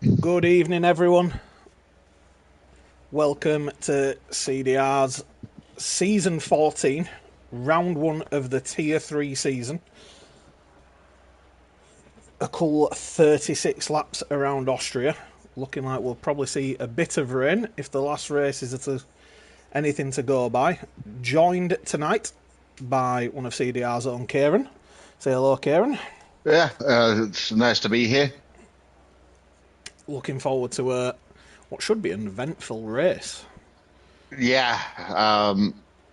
Good evening, everyone. Welcome to CDR's Season 14, Round 1 of the Tier 3 season. A cool 36 laps around Austria. Looking like we'll probably see a bit of rain if the last race is anything to go by. Joined tonight by one of CDR's own, Kieran. Say hello, Kieran. Yeah, it's nice to be here. Looking forward to what should be an eventful race. Yeah,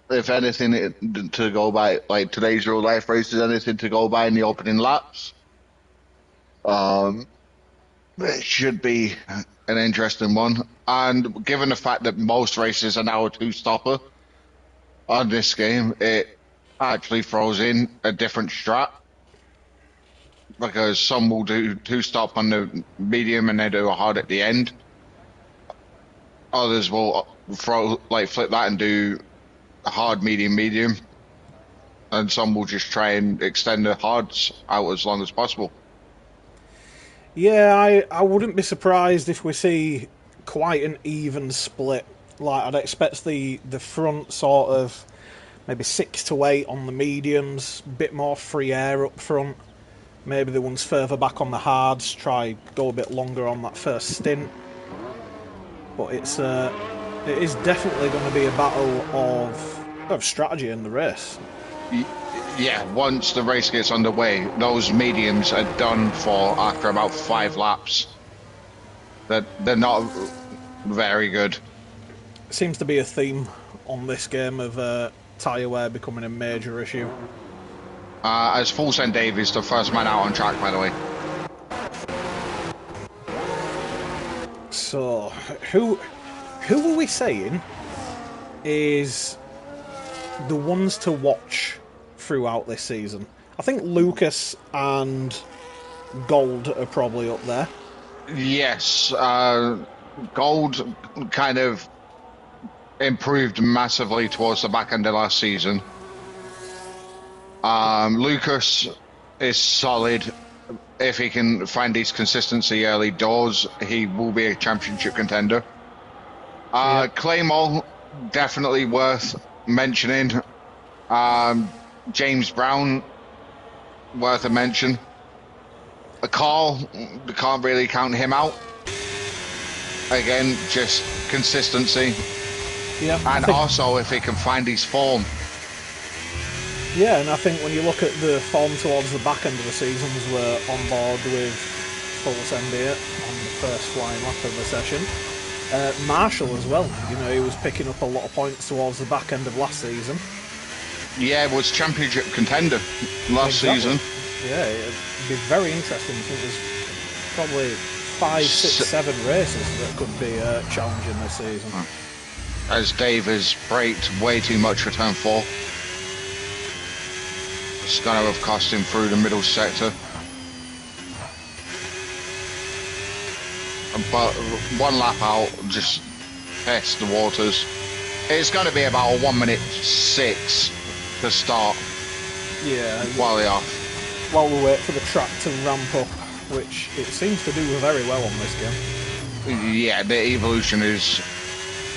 if anything to go by, like today's real life race is anything to go by in the opening laps, um, it should be an interesting one. And given the fact that most races are now a two-stopper on this game, it actually throws in a different strat because some will do two-stop on the medium and they do a hard at the end. Others will flip that and do a hard, medium, medium, and some will just try and extend the hards out as long as possible. Yeah, I wouldn't be surprised if we see quite an even split. Like, I'd expect the front sort of maybe 6 to 8 on the mediums, bit more free air up front. Maybe the ones further back on the hards try go a bit longer on that first stint. But it is definitely going to be a battle of strategy in the race. Yeah, once the race gets underway, those mediums are done for after about 5 laps. They're not very good. Seems to be a theme on this game of tyre wear becoming a major issue. As Full Send Dave is the first man out on track, by the way. So, who are we saying is the ones to watch throughout this season? I think Lucas and Gold are probably up there. Yes, Gold kind of improved massively towards the back end of last season. Lucas is solid. If he can find his consistency early doors, he will be a championship contender. Claymore, definitely worth mentioning. James Brown, worth a mention. Carl, can't really count him out. Again, just consistency. Yeah, and also if he can find his form. Yeah, and I think when you look at the form towards the back end of the seasons, we're on board with full send here on the first flying lap of the session. Marshall as well, you know, he was picking up a lot of points towards the back end of last season. Yeah, was championship contender last season. Yeah, it'd be very interesting. I think there's probably 5, 6, 7 races that could be challenging this season. As Dave has braked way too much for turn 4. It's going to have cost him through the middle sector. But one lap out, just test the waters. It's going to be about a 1:06 to start. Yeah. While they're off. While we wait for the track to ramp up, which it seems to do very well on this game. Yeah, the evolution is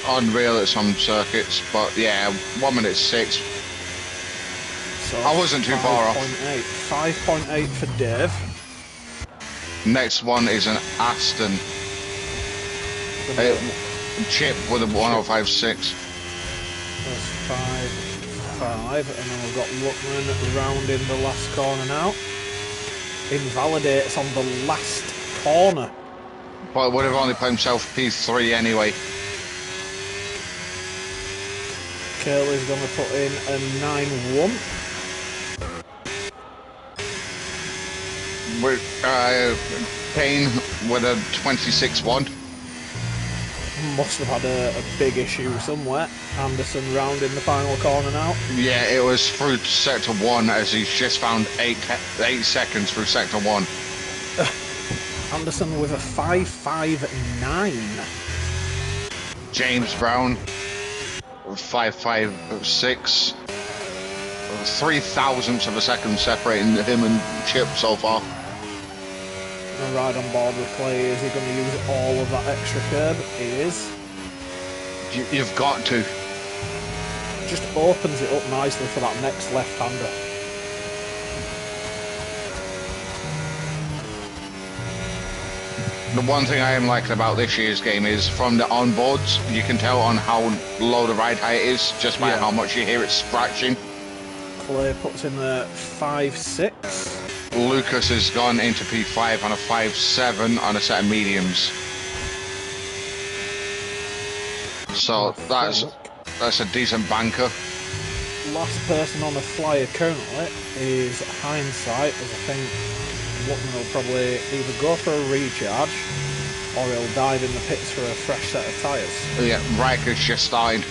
unreal at some circuits, but yeah, 1:06. So I wasn't too far off. 5.8 for Dave. Next one is an Aston. Chip with a 105.6. That's 5, and then we've got Luckman rounding the last corner now. Invalidates on the last corner. But would have only put himself P3 anyway. Curley's going to put in a 9-1. With Kane with a 26-1. Must have had a big issue somewhere. Anderson rounding the final corner now. Yeah, it was through sector 1 as he's just found 8 seconds through sector 1. Anderson with a 5.59. James Brown 5.56. 0.003 of a second separating him and Chip so far. going to ride on board with Clay. Is he going to use all of that extra curb? He is. You've got to. Just opens it up nicely for that next left-hander. The one thing I am liking about this year's game is from the onboards, you can tell on how low the ride height is just by how much you hear it scratching. Clay puts in the 5.6. Lucas has gone into P5 on a 5.7 on a set of mediums. So that's a decent banker. Last person on the flyer currently is Hindsight, as I think Luckman will probably either go for a recharge or he'll dive in the pits for a fresh set of tyres. Yeah, Riker's just starting.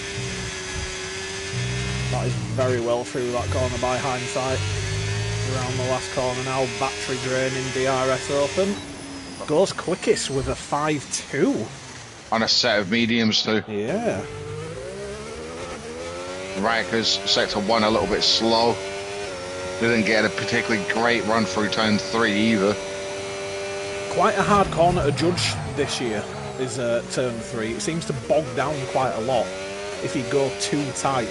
That is very well through that corner by Hindsight. Around the last corner now, battery draining DRS open. Goes quickest with a 5.2. On a set of mediums too. Yeah. Riker's sector 1 a little bit slow. Didn't get a particularly great run through turn 3 either. Quite a hard corner to judge this year is turn 3. It seems to bog down quite a lot if you go too tight.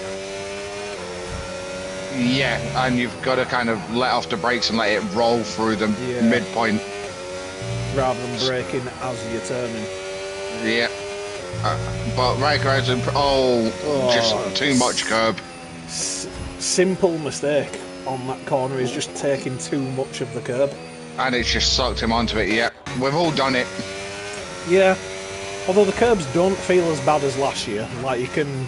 Yeah, and you've got to kind of let off the brakes and let it roll through the midpoint. Rather than braking as you're turning. Yeah. But Riker has just too much curb. Simple mistake on that corner is just taking too much of the curb. And it's just sucked him onto it, yeah. We've all done it. Yeah. Although the curbs don't feel as bad as last year. Like, you can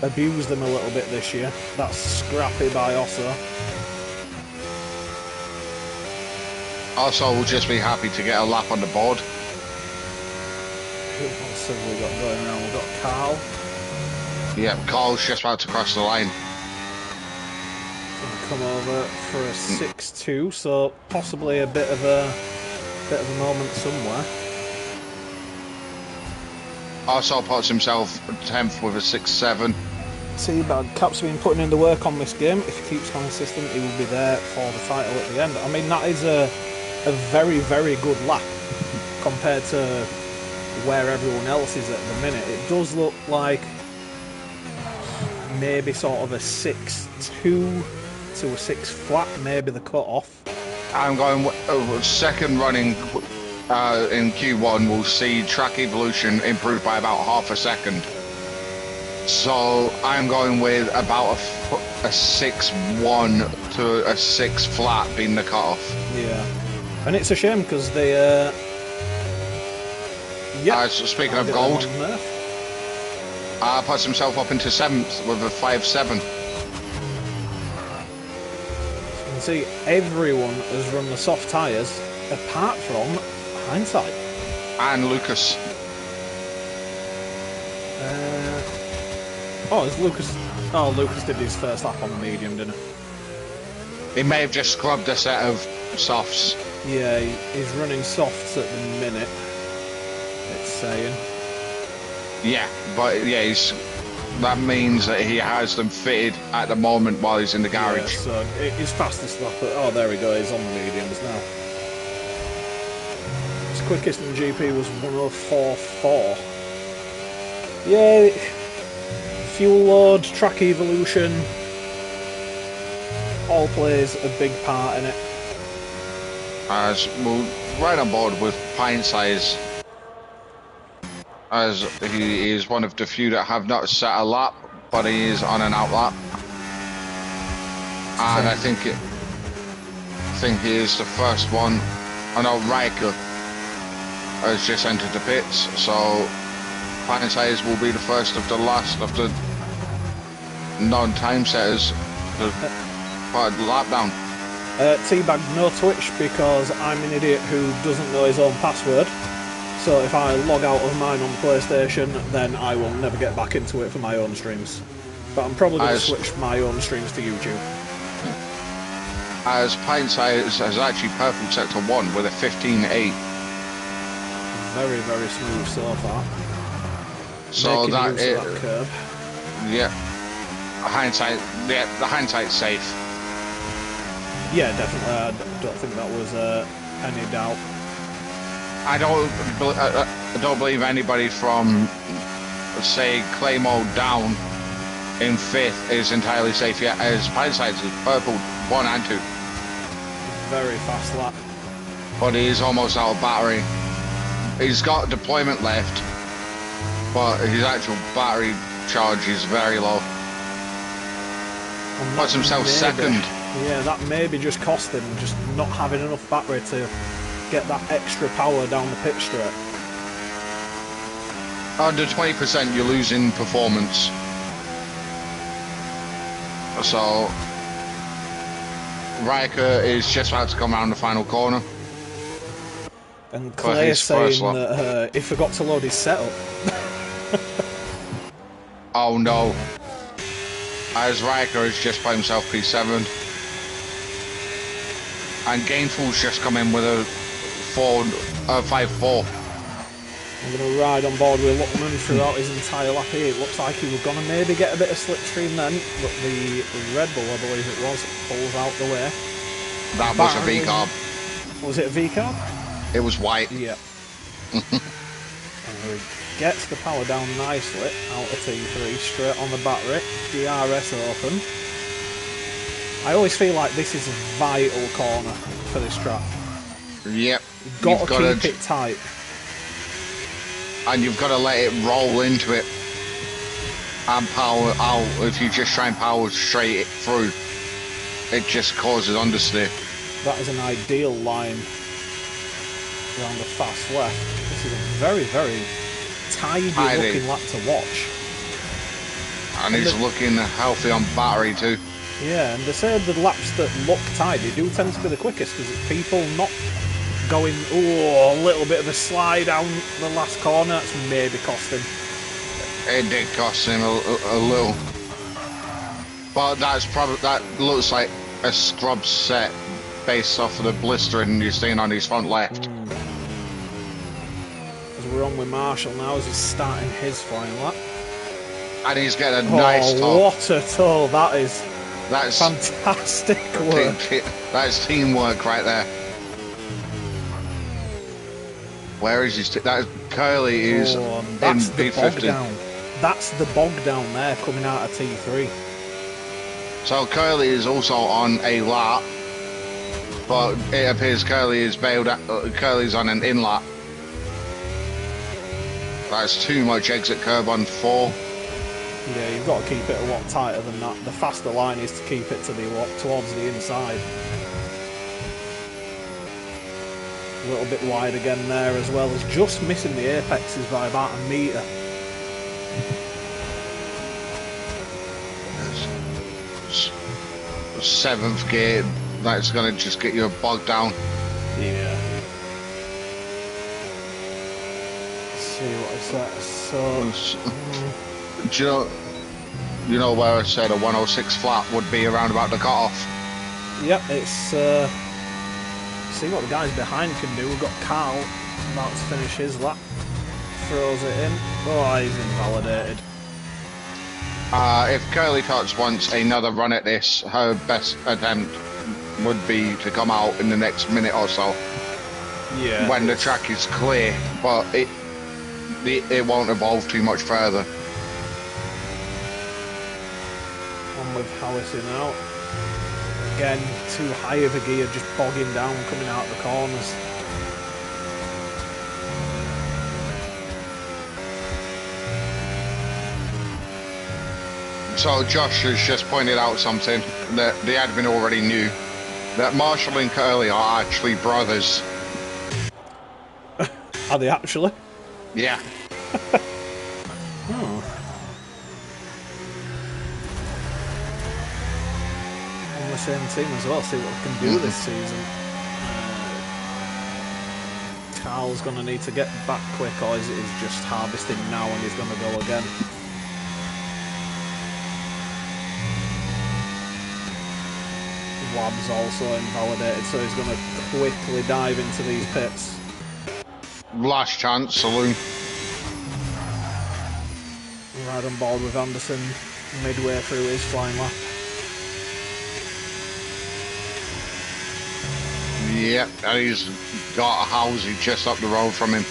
abuse them a little bit this year. That's scrappy by Osso. Also, we'll just be happy to get a lap on the board. Who else have we got going around? We've got Carl. Yeah, Carl's just about to cross the line. Gonna come over for a 6.2, so possibly a bit of a moment somewhere. Also puts himself 10th with a 6.7. Teabag, Cap's been putting in the work on this game. If he keeps consistent, he will be there for the title at the end. I mean, that is a very, very good lap compared to where everyone else is at the minute. It does look like maybe sort of a 6.2 to a 6 flat, maybe the cut-off. I'm going second running in Q1. We'll see track evolution improve by about half a second. So I'm going with about a 6.1 to a 6 flat being the cut-off. Yeah, and it's a shame because they so speaking of gold, puts himself up into 7th with a 5.7. You can see everyone has run the soft tyres apart from Hindsight. And Lucas. Is Lucas... Oh, Lucas did his first lap on the medium, didn't he? He may have just scrubbed a set of softs. Yeah, he's running softs at the minute, it's saying. Yeah, but yeah, that means that he has them fitted at the moment while he's in the garage. Yeah, so his fastest lap... Oh, there we go, he's on the mediums now. His quickest in GP was 104.4. Yeah... Fuel load, track evolution, all plays a big part in it. As we're right on board with Pint Size, as he is one of the few that have not set a lap, but he is on an out lap. And I think he is the first one. I know Riker has just entered the pits, so Pint Size will be the first of the last of the non-time setters to put a lap down. Teabag, no Twitch because I'm an idiot who doesn't know his own password. So if I log out of mine on PlayStation, then I will never get back into it for my own streams. But I'm probably going to switch my own streams to YouTube. As Pint Size has actually purple sector 1 with a 15.8. Very, very smooth so far. So that curb. Yeah. Hindsight, yeah, the Hindsight's safe. Yeah, definitely. I don't think that was any doubt. I don't believe anybody from, say, Claymore down in 5th is entirely safe yet, as Pinesides is purple 1 and 2. Very fast lap. But he is almost out of battery. He's got deployment left, but his actual battery charge is very low. Puts himself second. Yeah, that maybe just cost him, just not having enough battery to get that extra power down the pit straight. Under 20% you're losing performance. So Riker is just about to come around the final corner. And Clay saying that he forgot to load his setup. Oh no. As Riker has just put himself P7. And Gainful's just come in with a 5-4. I'm going to ride on board with Luckman throughout his entire lap here. It looks like he was going to maybe get a bit of slipstream then, but the Red Bull, I believe it was, pulls out the way. That was a V-carb. Was it a V-carb? It was white. Yeah. And he gets the power down nicely out of T3, straight on the battery. DRS open. I always feel like this is a vital corner for this track. Yep. You've got to keep it tight. And you've got to let it roll into it and power out. If you just try and power straight through, it just causes understeer. That is an ideal line around the fast left. This is a very, very tidy looking lap to watch. And he's looking healthy on battery too. Yeah, and they say the laps that look tidy do tend to be the quickest because it's people not going, oh, a little bit of a slide down the last corner. That's maybe cost him. It did cost him a little. But that looks like a scrub set based off of the blistering you're seeing on his front left. As we're on with Marshall now as he's starting his flying lap. And he's getting a nice toe. What a toe that is. That's fantastic work. That's teamwork right there. Where is his... Curly is in P50. That's the bog down there coming out of T3. So Curly is also on a lap, but it appears Curly is bailed out. Curly's on an in lap. That's too much exit curb on 4. Yeah, you've got to keep it a lot tighter than that. The faster line is to keep it towards the inside. A little bit wide again there, as well as just missing the apexes by about a metre. Seventh gear, that's going to just get you bogged down. Yeah. Let's see what I said. So, do you know where I said a 106 flat would be around about the cutoff? Yep, it's see what the guys behind can do. We've got Carl about to finish his lap. Throws it in. Oh, he's invalidated. If Curly Tots wants another run at this, her best attempt would be to come out in the next minute or so. Yeah. When the track is clear, but it won't evolve too much further. On with Hallison out. Again, too high of a gear, just bogging down, coming out the corners. So Josh has just pointed out something that the admin already knew, that Marshall and Curly are actually brothers. Are they actually? Yeah. Oh. On the same team as well, see what we can do this season. Carl's going to need to get back quick, or is it just harvesting now and he's going to go again? Lab's also invalidated, so he's going to quickly dive into these pits. Last chance, saloon. Right on board with Anderson midway through his flying lap. Yeah, and he's got a housey just up the road from him.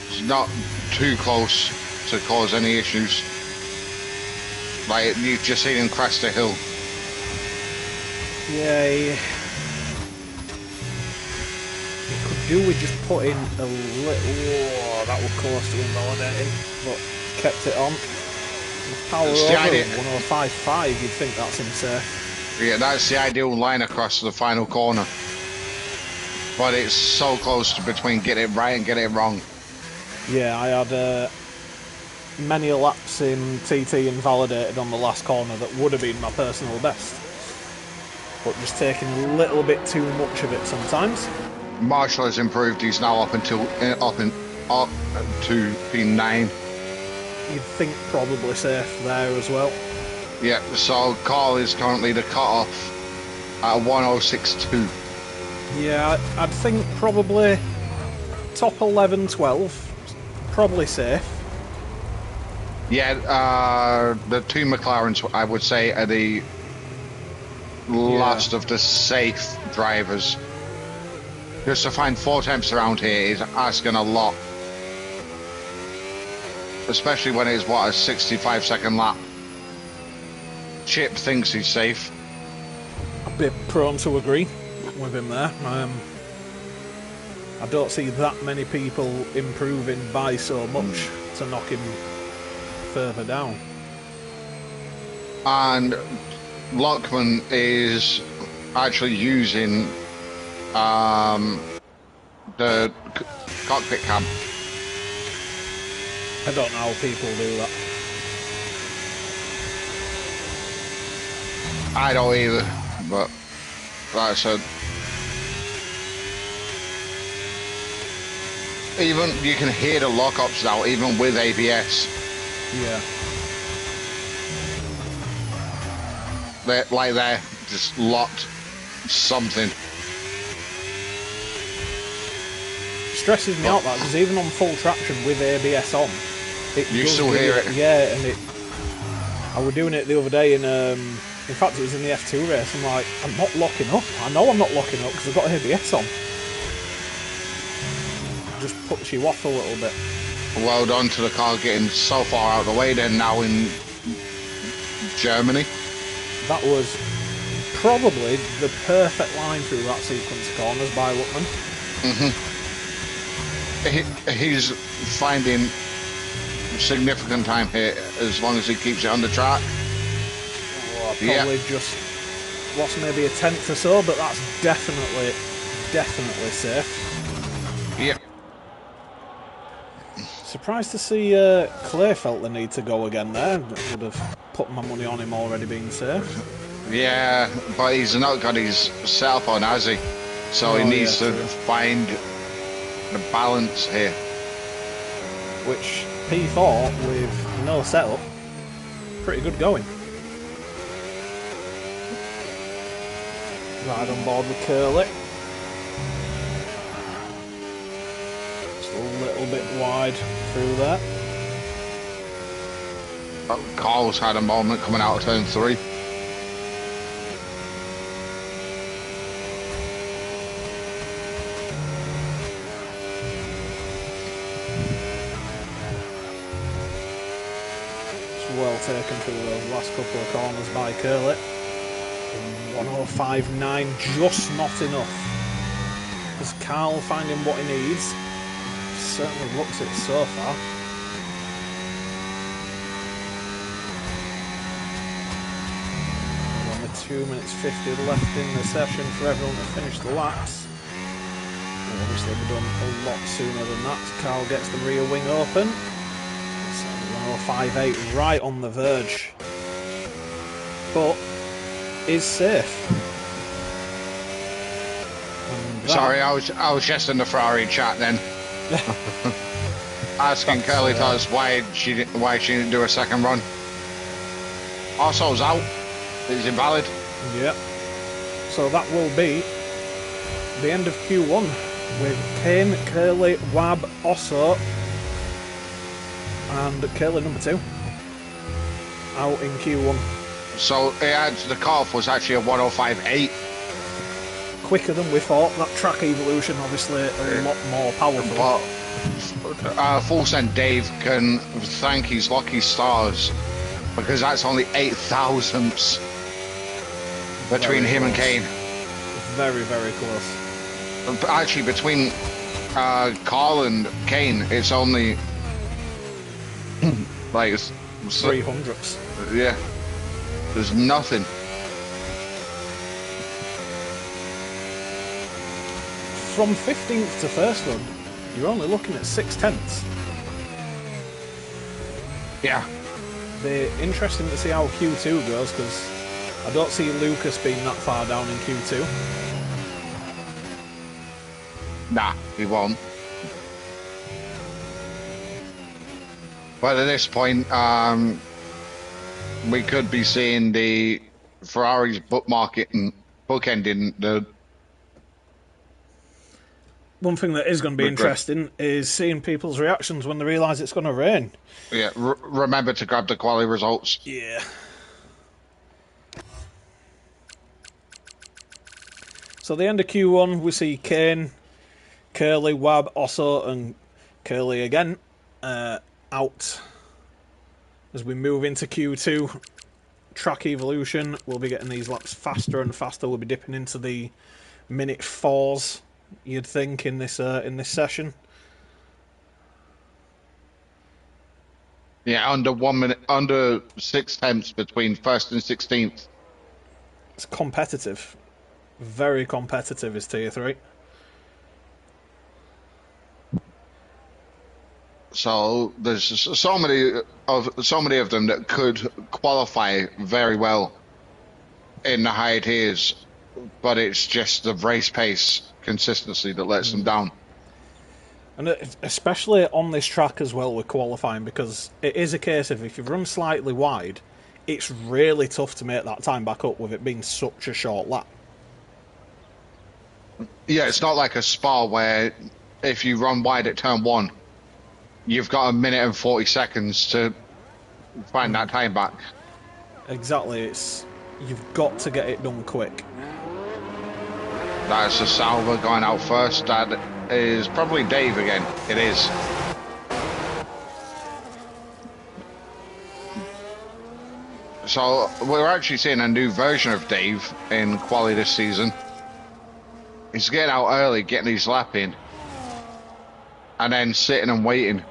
It's not too close to cause any issues. Like, you've just seen him crest the hill. Yeah, he could do with just putting a little... Whoa, that was close to invalidating, but kept it on. Power It's over the idea. 105.5, you'd think that's him safe. Yeah, that's the ideal line across the final corner. But it's so close to between getting it right and getting it wrong. Yeah, I had many a laps in TT invalidated on the last corner that would have been my personal best. But just taking a little bit too much of it sometimes. Marshall has improved. He's now up to P9. You'd think probably safe there as well. Yeah, so Carl is currently the cut-off at 106.2. Yeah, I'd think probably top 11, 12, probably safe. Yeah, the two McLarens, I would say, are the last of the safe drivers. Just to find 4 temps around here is asking a lot. Especially when it's, what, a 65-second lap. Chip thinks he's safe. A bit prone to agree with him there. I don't see that many people improving by so much to knock him further down. And Lockman is actually using the cockpit cam. I don't know how people do that. I don't either, but like I said, even you can hear the lockups now, even with ABS. Yeah. They're just locked something. Stresses me out that because even on full traction with ABS on, you still hear it. Yeah, and I was doing it the other day in fact it was in the F2 race. I'm like, I'm not locking up. I know I'm not locking up because I've got ABS on. Just puts you off a little bit. Well done to the car getting so far out of the way then now in Germany. That was probably the perfect line through that sequence of corners by Luckman. He's finding significant time here as long as he keeps it on the track. Oh, probably just lost maybe a tenth or so, but that's definitely safe. Yep. Surprised to see Clay felt the need to go again there. Would have put my money on him already being safe. Yeah, but he's not got his cell phone, has he? So he needs to find the balance here. Which P4 with no setup, pretty good going. Ride on board with Curly. Just a little bit wide through there. Carl's had a moment coming out of turn 3. Well taken through those last couple of corners by Curly. 105.9, just not enough. Is Carl finding what he needs? Certainly looks it so far. And only 2 minutes 50 left in the session for everyone to finish the laps. Well, obviously they've done a lot sooner than that. Carl gets the rear wing open. 105.8 right on the verge, but is safe. Sorry, I was just in the Ferrari chat then, asking Curly to us why she didn't do a second run. Arso's out. It's invalid. Yep. So that will be the end of Q1 with Kane, Curly, Wab, Osso, and Curly number 2 out in Q1. So the cut-off was actually a 105.8. quicker than we thought. That track evolution, obviously, a lot more powerful. But Full Send Dave can thank his lucky stars, because that's only 8 thousandths between him and Kane. Very, very close. Actually, between Carl and Kane, it's only like 300ths. Yeah, there's nothing. From 15th to first run, you're only looking at 6/10. Yeah. Be interesting to see how Q2 goes, because I don't see Lucas being that far down in Q2. Nah, he won't. But at this point, we could be seeing the Ferrari's bookending the. One thing that is going to be interesting is seeing people's reactions when they realise it's going to rain. Yeah, remember to grab the quality results. Yeah. So the end of Q1, we see Kane, Curly, Wab, Osso, and Curly again out. As we move into Q2, track evolution, we'll be getting these laps faster and faster. We'll be dipping into the minute 4s, you'd think, in this session. Yeah, under 1 minute, under 6/10 between first and 16th. It's competitive. Very competitive is Tier 3. So there's so many of them that could qualify very well in the higher tiers, but it's just the race pace consistency that lets them down. And especially on this track as well with qualifying, because it is a case of if you run slightly wide, it's really tough to make that time back up with it being such a short lap. Yeah, it's not like a Spa where if you run wide at turn 1, you've got 1 minute and 40 seconds to find that time back. Exactly, you've got to get it done quick. That's a Salva going out first. That is probably Dave again. It is. So we're actually seeing a new version of Dave in quali this season. He's getting out early, getting his lap in, and then sitting and waiting.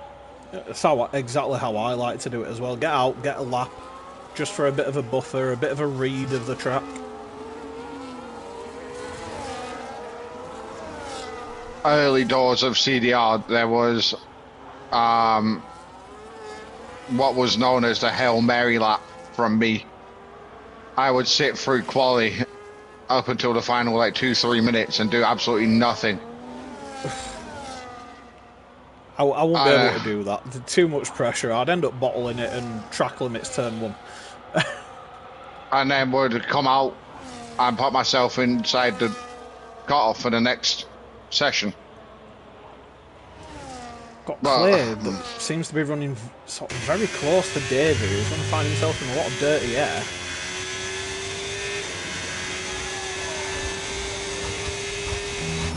That's exactly how I like to do it as well. Get out, get a lap, just for a bit of a buffer, a bit of a read of the track. Early doors of CDR, there was what was known as the Hail Mary lap from me. I would sit through quali up until the final like 2-3 minutes and do absolutely nothing. I wouldn't be able to do that. Too much pressure. I'd end up bottling it and track limits turn 1. And then would come out and put myself inside the cutoff for the next session. Got Clay that seems to be running sort of very close to Davey, who's going to find himself in a lot of dirty air.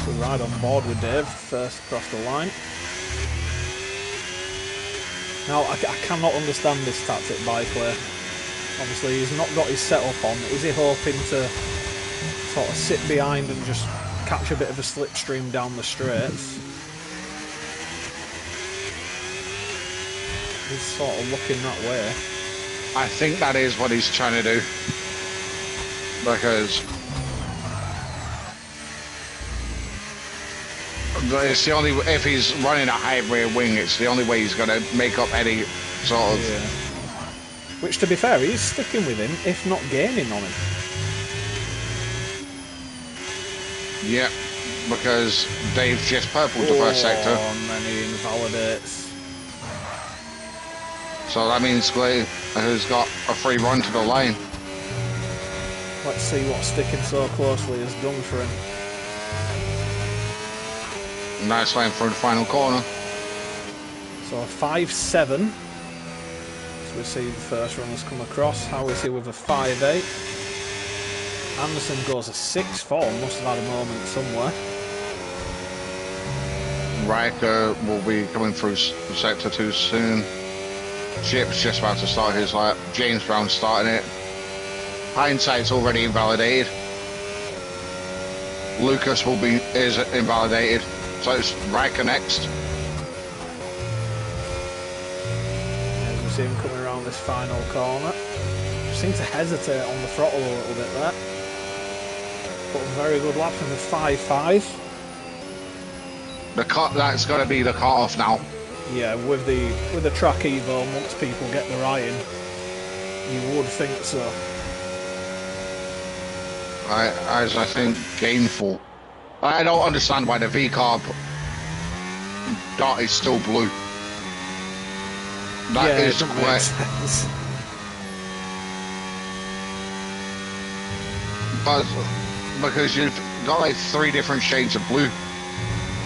We'll ride on board with Dave first across the line. Now, I cannot understand this tactic by Clay. Obviously, he's not got his setup on. Is he hoping to sort of sit behind and just catch a bit of a slipstream down the straights? He's sort of looking that way. I think that is what he's trying to do. Because it's the only, if he's running a high rear wing, it's the only way he's going to make up any sort of... Yeah. Which, to be fair, he's sticking with him, if not gaining on him. Yeah, because Dave just purpled the first sector. And then he invalidates. So that means Clay has got a free run to the line. Let's see what sticking so closely has done for him. Nice line through the final corner. So a 5.7. So we see the first runners come across. How is he with a 5.8? Anderson goes a 6-4. Must have had a moment somewhere. Riker will be coming through sector 2 soon. Chip's just about to start his lap. James Brown starting it. Hindsight's already invalidated. Lucas is invalidated. So it's Riker next. As we see him coming around this final corner. Seems to hesitate on the throttle a little bit there. But a very good lap from the 5.5. That's got to be the cut-off now. Yeah, with the track evo, once people get the right in, you would think so. As I think gainful. I don't understand why the V-carb dot is still blue. That is correct. But because you've got like 3 different shades of blue.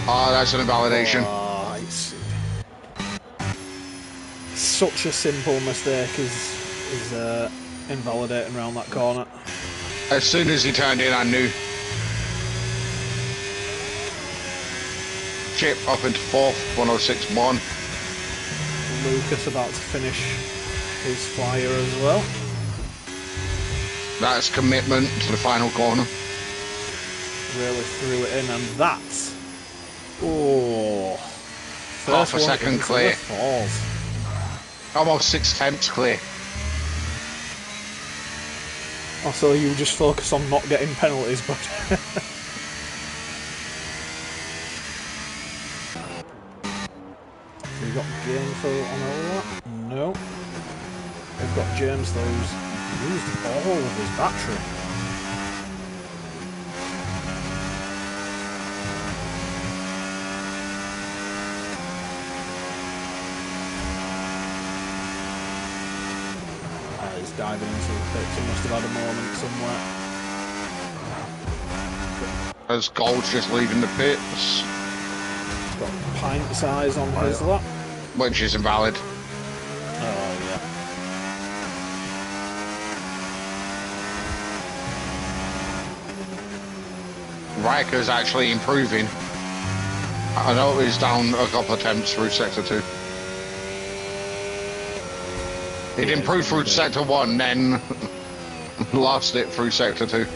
That's an invalidation. Oh, it's such a simple mistake is invalidating around that corner. As soon as he turned in, I knew. Chip up into 4th, 106.1. Lucas about to finish his flyer as well. That's commitment to the final corner. Really threw it in, and that's half a second clear. Falls. Almost 6/10 clear. Also, you just focus on not getting penalties, but we got Gainful on all that? No. We've got James though, who's used all of his battery. He's diving into the pits. He must have had a moment somewhere. As Gold's just leaving the pits. Got pint size on his lap. Which is invalid. Oh, yeah. Riker's actually improving. I know he's down a couple of attempts through Sector 2. He'd improved through Sector 1, then lost it through Sector 2.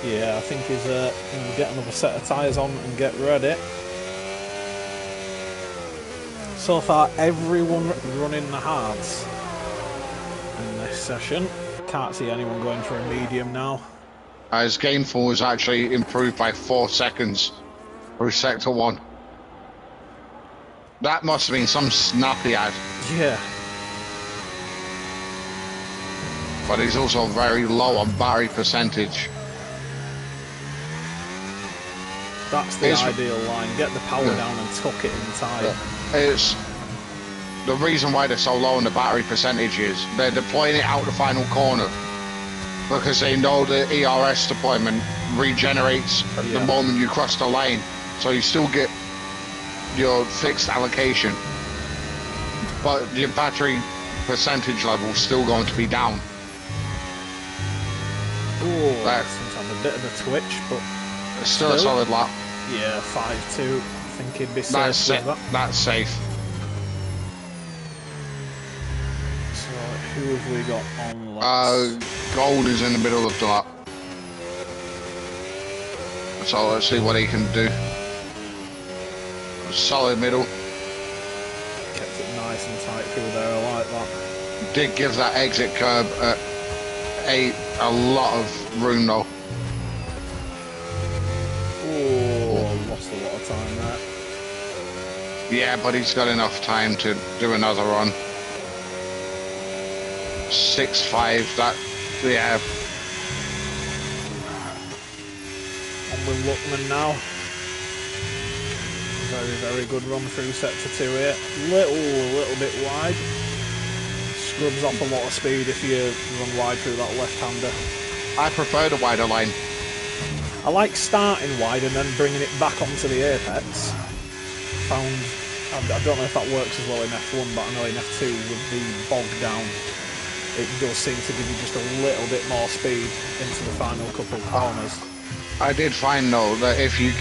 Yeah, I think he's going to get another set of tyres on and get ready. So far, everyone running the hards in this session. Can't see anyone going for a medium now. As Gainful was actually improved by 4 seconds through Sector 1. That must have been some snap he had. Yeah. But he's also very low on battery percentage. That's the ideal line. Get the power down and tuck it in time. It's the reason why they're so low on the battery percentage is they're deploying it out the final corner because they know the ERS deployment regenerates the moment you cross the lane. So you still get your fixed allocation, but your battery percentage level is still going to be down. Oh, that seems to have a bit of a twitch, but it's still a solid lap. Yeah, 5.2. I think he'd be safe with that. That's safe. So, who have we got on laps? Gold is in the middle of the lap. So let's see what he can do. Solid middle. Kept it nice and tight through there, I like that. Did give that exit curb a lot of room though. Oh, lost a lot of time there. Yeah, but he's got enough time to do another run. 6.5, that, yeah. On with Luckman now. Very, very good run through Sector 2 here. Little bit wide. Scrubs off a lot of speed if you run wide through that left-hander. I prefer the wider line. I like starting wide and then bringing it back onto the apex. I don't know if that works as well in F1, but I know in F2 with the bog down, it does seem to give you just a little bit more speed into the final couple of corners. I did find though that if you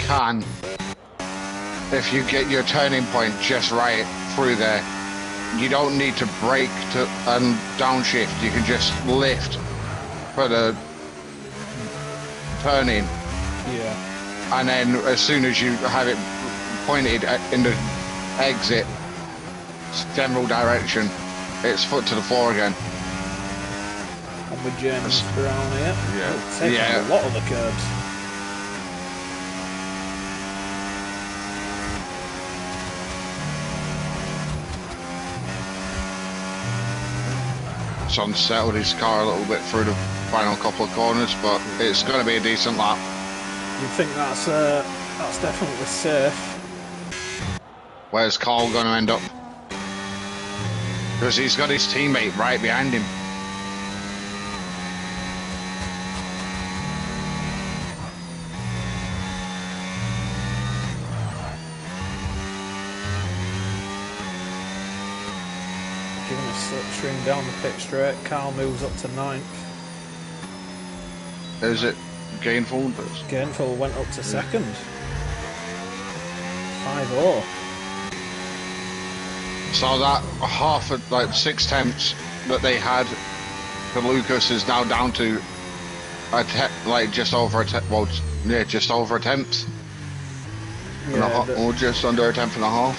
get your turning point just right through there, you don't need to brake and downshift. You can just lift for the turning. Yeah. And then as soon as you have it pointed in the exit general direction, it's foot to the floor again. And with James Brown here, taking a lot of the curbs. It's unsettled his car a little bit through the final couple of corners, but it's going to be a decent lap. You'd think that's definitely safe. Where's Carl going to end up? Because he's got his teammate right behind him. Giving a slipstream down the pit straight. Carl moves up to 9th. Is it Gainful? Gainful went up to 2nd. 5-0. So that half of like 6 tenths that they had for Lucas is now down to just over a tenth. Well, yeah, just over a tenth. Yeah, or just under a tenth and a half.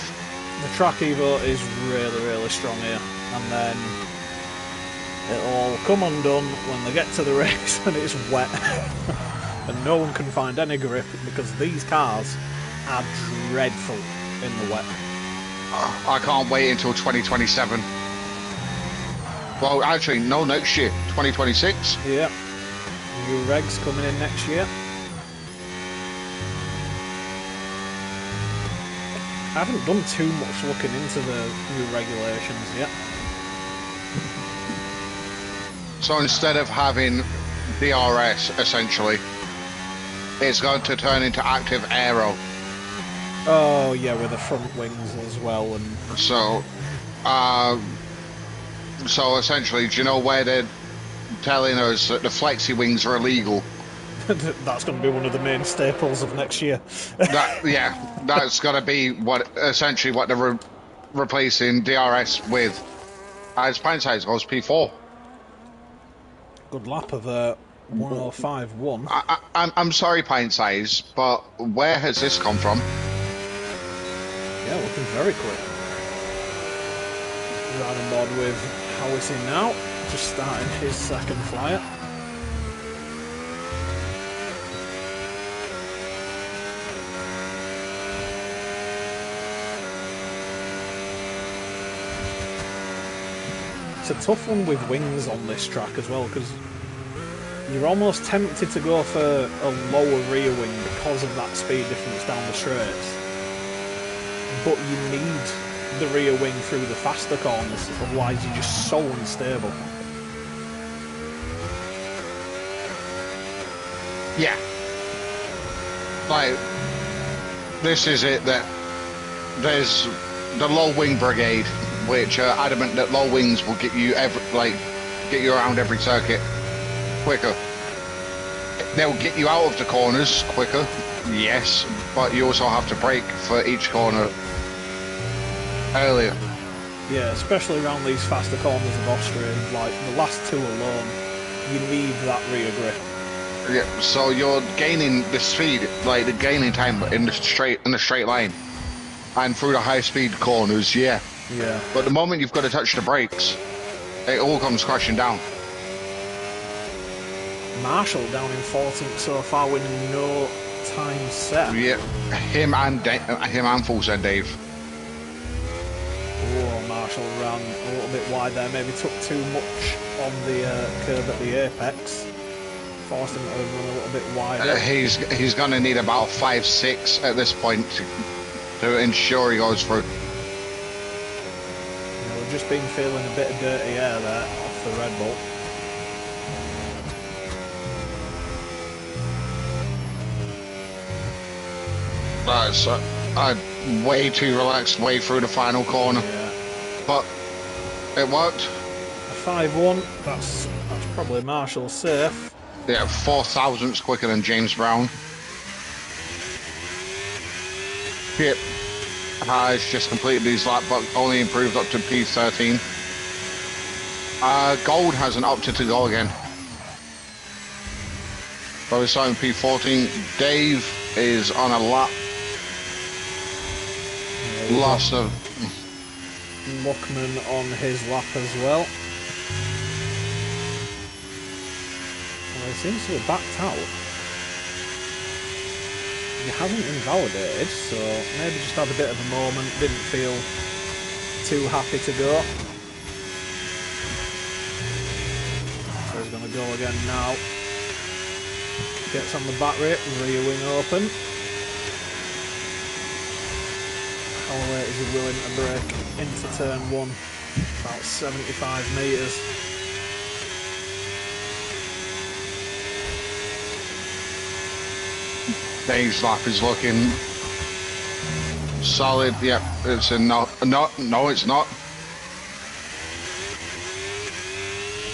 The track evo is really, really strong here, and then it'll all come undone when they get to the race and it's wet, and no one can find any grip because these cars are dreadful in the wet. I can't wait until 2027. Well, actually, no, next year, 2026. Yeah, new regs coming in next year. I haven't done too much looking into the new regulations yet. So instead of having DRS, essentially, it's going to turn into active aero. Oh yeah, with the front wings as well, and so essentially, do you know where they're telling us that the flexi wings are illegal? that's going to be one of the main staples of next year. That's going to be what they're replacing DRS with. As pint size goes P4. Good lap of 105.1. I'm sorry, pint size, but where has this come from? Yeah, looking very quick. Right on board with Howison now, just starting his second flyer. It's a tough one with wings on this track as well, because you're almost tempted to go for a lower rear wing because of that speed difference down the straights. But you need the rear wing through the faster corners, otherwise you're just so unstable. Yeah. Like, this is it, that there's the low wing brigade, which are adamant that low wings will get you get you around every circuit quicker. They'll get you out of the corners quicker, yes, but you also have to brake for each corner earlier. Yeah, especially around these faster corners of Austria, like the last two alone, you need that rear grip. Yeah, so you're gaining the speed, like the gaining time in the straight line, and through the high speed corners, yeah. Yeah. But the moment you've got to touch the brakes, it all comes crashing down. Marshall down in 14th so far with no time set. Yeah, him and Full Send Dave. Oh, Marshall ran a little bit wide there, maybe took too much on the curve at the apex. Forced him to run a little bit wider. He's going to need about 5-6 at this point to ensure he goes through. We've just been feeling a bit of dirty air there off the Red Bull. That's way too relaxed way through the final corner. Yeah. But it worked. I 5-1. That's probably Marshall's safe. Yeah, 4,000ths quicker than James Brown. Chip has just completed his lap, but only improved up to P13. Gold hasn't opted to go again. But we're starting P14. Dave is on a lap. Loss of Luckman on his lap as well. Well, he seems to have backed out. He hasn't invalidated, so maybe just had a bit of a moment, didn't feel too happy to go. So he's going to go again now. Gets on the battery, rear wing open. How late is he willing to brake into turn 1? About 75 metres. Dave's lap is looking solid. Yep, it's a no, it's not.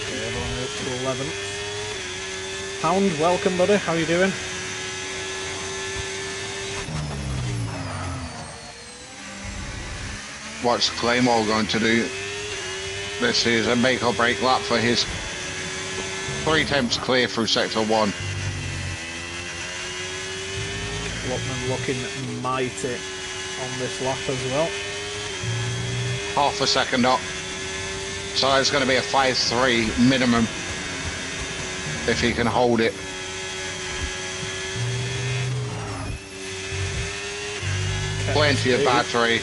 Okay, everyone up to 11th. Hound, welcome buddy, how you doing? What's Claymore going to do? This is a make or break lap for his 3 attempts clear through sector 1. Lockman looking mighty on this lap as well. Half a second up. So it's going to be a 5.3 minimum if he can hold it. Plenty of battery.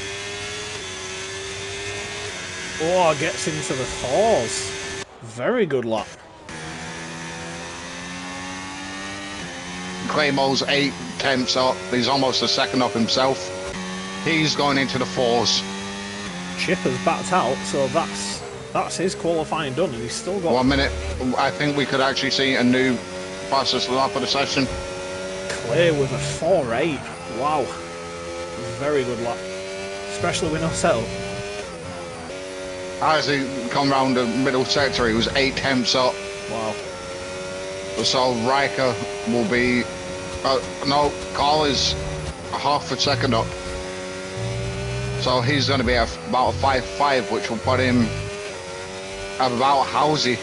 Oh, gets into the 4s. Very good lap. Claymore's 8 attempts up. He's almost a second up himself. He's going into the 4s. Chip has backed out, so that's his qualifying done, and he's still got 1 minute. I think we could actually see a new fastest lap of the session. Clay with a 4.8. Wow. Very good lap. Especially with no setup. As he come round the middle sector, he was 8 attempts up. Wow. So Riker will be... no, Carl is a half a second up. So he's going to be about a 5.5, which will put him about Housey.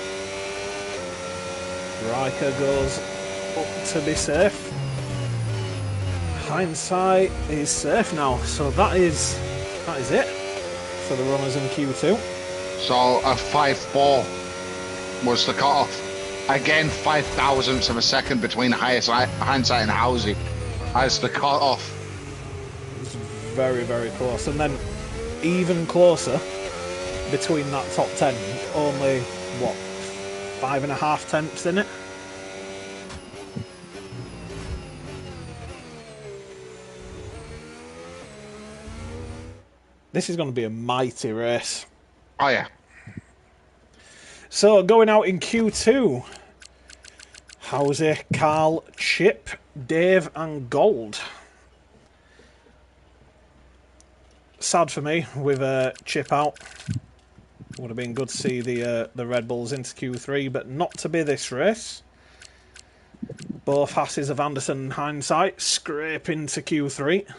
Riker goes up to be safe. Hindsight is safe now, so that is it for the runners in Q2. So a 5.4 was the cut-off. Again, 5,000ths of a second between Hindsight and Housey as the cut-off. It's very, very close. And then even closer between that top 10. Only, what, 5.5 tenths in it? This is going to be a mighty race. Oh, yeah. So, going out in Q2, Housey, Carl, Chip, Dave and Gold. Sad for me with Chip out. Would have been good to see the Red Bulls into Q3, but not to be this race. Both Hasses of Anderson and Hindsight scrape into Q3.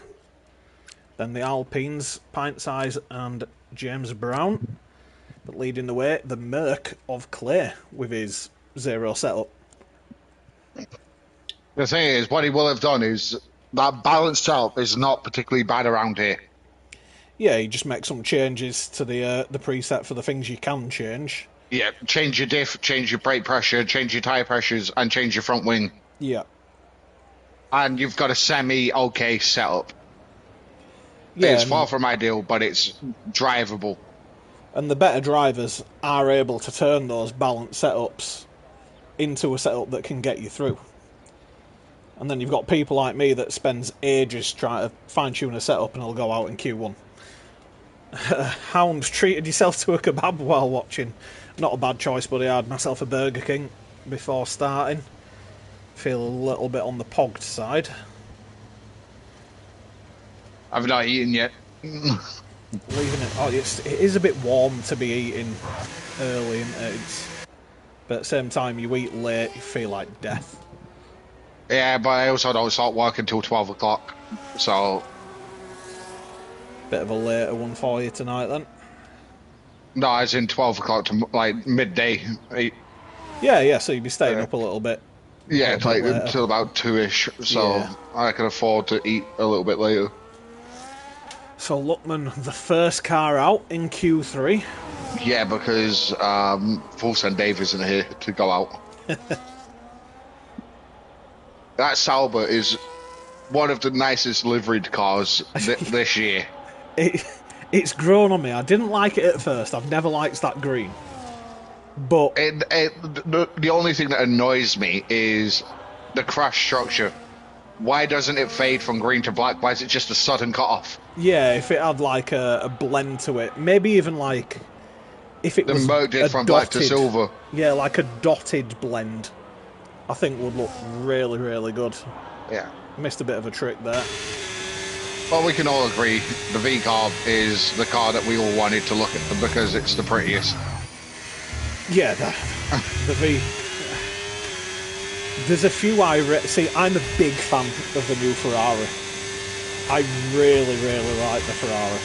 Then the Alpines, Pint Size and James Brown. But leading the way, the Merc of Clay with his 0 setup. The thing is, what he will have done is that balanced setup is not particularly bad around here. Yeah, you just make some changes to the preset for the things you can change. Yeah, change your diff, change your brake pressure, change your tyre pressures, and change your front wing. Yeah. And you've got a semi-okay setup. Yeah, it's far from ideal, but it's drivable. And the better drivers are able to turn those balanced setups into a setup that can get you through. And then you've got people like me that spends ages trying to fine-tune a setup and it'll go out in Q1. Hound, treated yourself to a kebab while watching. Not a bad choice, buddy. I had myself a Burger King before starting. Feel a little bit on the pogged side. I've not eaten yet. Leaving it. Oh, it is a bit warm to be eating early, isn't it? But at the same time, you eat late, you feel like death. Yeah, but I also don't start work until 12 o'clock. So, Bit of a later one for you tonight, then. no, as in 12 o'clock to like midday. Yeah, so you'd be staying Uh, up a yeah, little it's bit like later. until about 2-ish. So Yeah. I can afford to eat a little bit later. So Luckman, the first car out in Q3. Yeah, because Full Send Dave isn't here to go out. That Sauber is one of the nicest liveried cars this year. It, it's grown on me. I didn't like it at first. I've never liked that green. But The only thing that annoys me is the crash structure. Why doesn't it fade from green to black? Why is it just a sudden cut off? yeah, if it had like a blend to it, maybe even like if it The was Merc did a from black to dotted, silver. yeah, like a dotted blend, I think would look really, really good. Yeah. Missed a bit of a trick there. Well, we can all agree the V-Carb is the car that we all wanted to look at because it's the prettiest. Yeah, the V. There's a few see. I'm a big fan of the new Ferrari. I really, really like the Ferrari.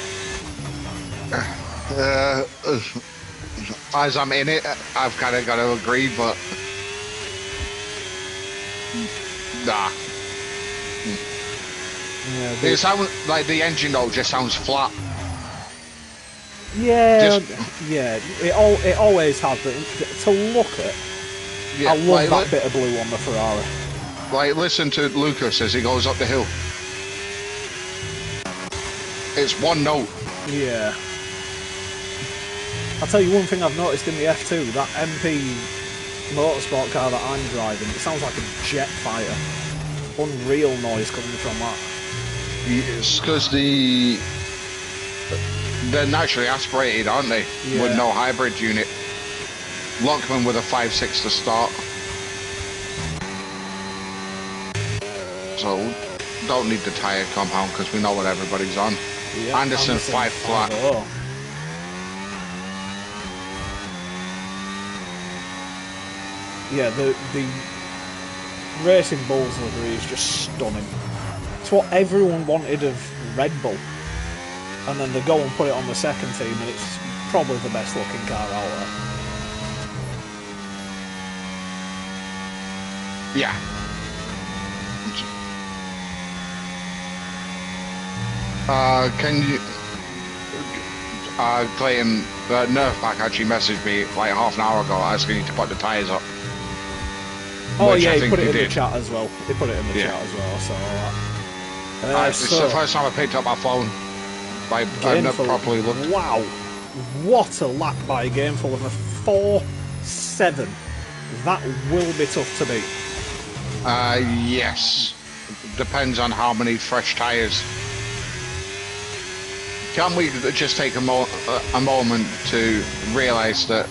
As I'm in it, I've kind of got to agree, but nah. Yeah, It sounds like the engine though just sounds flat. yeah, Just, yeah. It always has. But to look at, yeah, I love that bit of blue on the Ferrari. Like, listen to Lucas as he goes up the hill. It's one note. Yeah. I'll tell you one thing I've noticed in the F2, that MP motorsport car that I'm driving, it sounds like a jet fighter. Unreal noise coming from that. It's because they're naturally aspirated, aren't they? Yeah. With no hybrid unit. Lockman with a 5.6 to start. So, don't need the tyre compound because we know what everybody's on. Yeah, Anderson 5 flat. 5.0. Yeah, the Racing Bulls livery is just stunning. It's what everyone wanted of Red Bull. And then they go and put it on the second team and it's probably the best looking car out there. Yeah. Can you... Clayton, Nerfback actually messaged me like half an hour ago asking you to put the tyres up. Oh yeah, he put it in the chat as well. He put it in the chat as well, so... It's the first time I picked up my phone. I've never properly looked. Wow. What a lap by Gameful of a 4.7. That will be tough to beat. Yes. Depends on how many fresh tyres. Can we just take a moment to realise that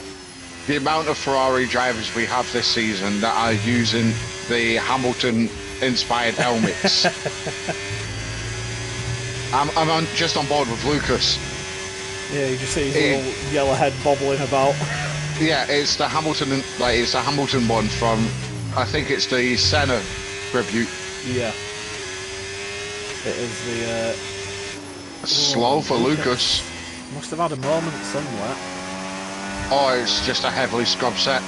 the amount of Ferrari drivers we have this season that are using the Hamilton-inspired helmets? I'm just on board with Lucas. Yeah, you just see his little yellow head bobbling about. Yeah, it's the Hamilton, it's the Hamilton one from, I think it's the Senna tribute. Yeah. It is the... Slow for Lucas. Must have had a moment somewhere. Oh, it's just a heavily scrubbed set.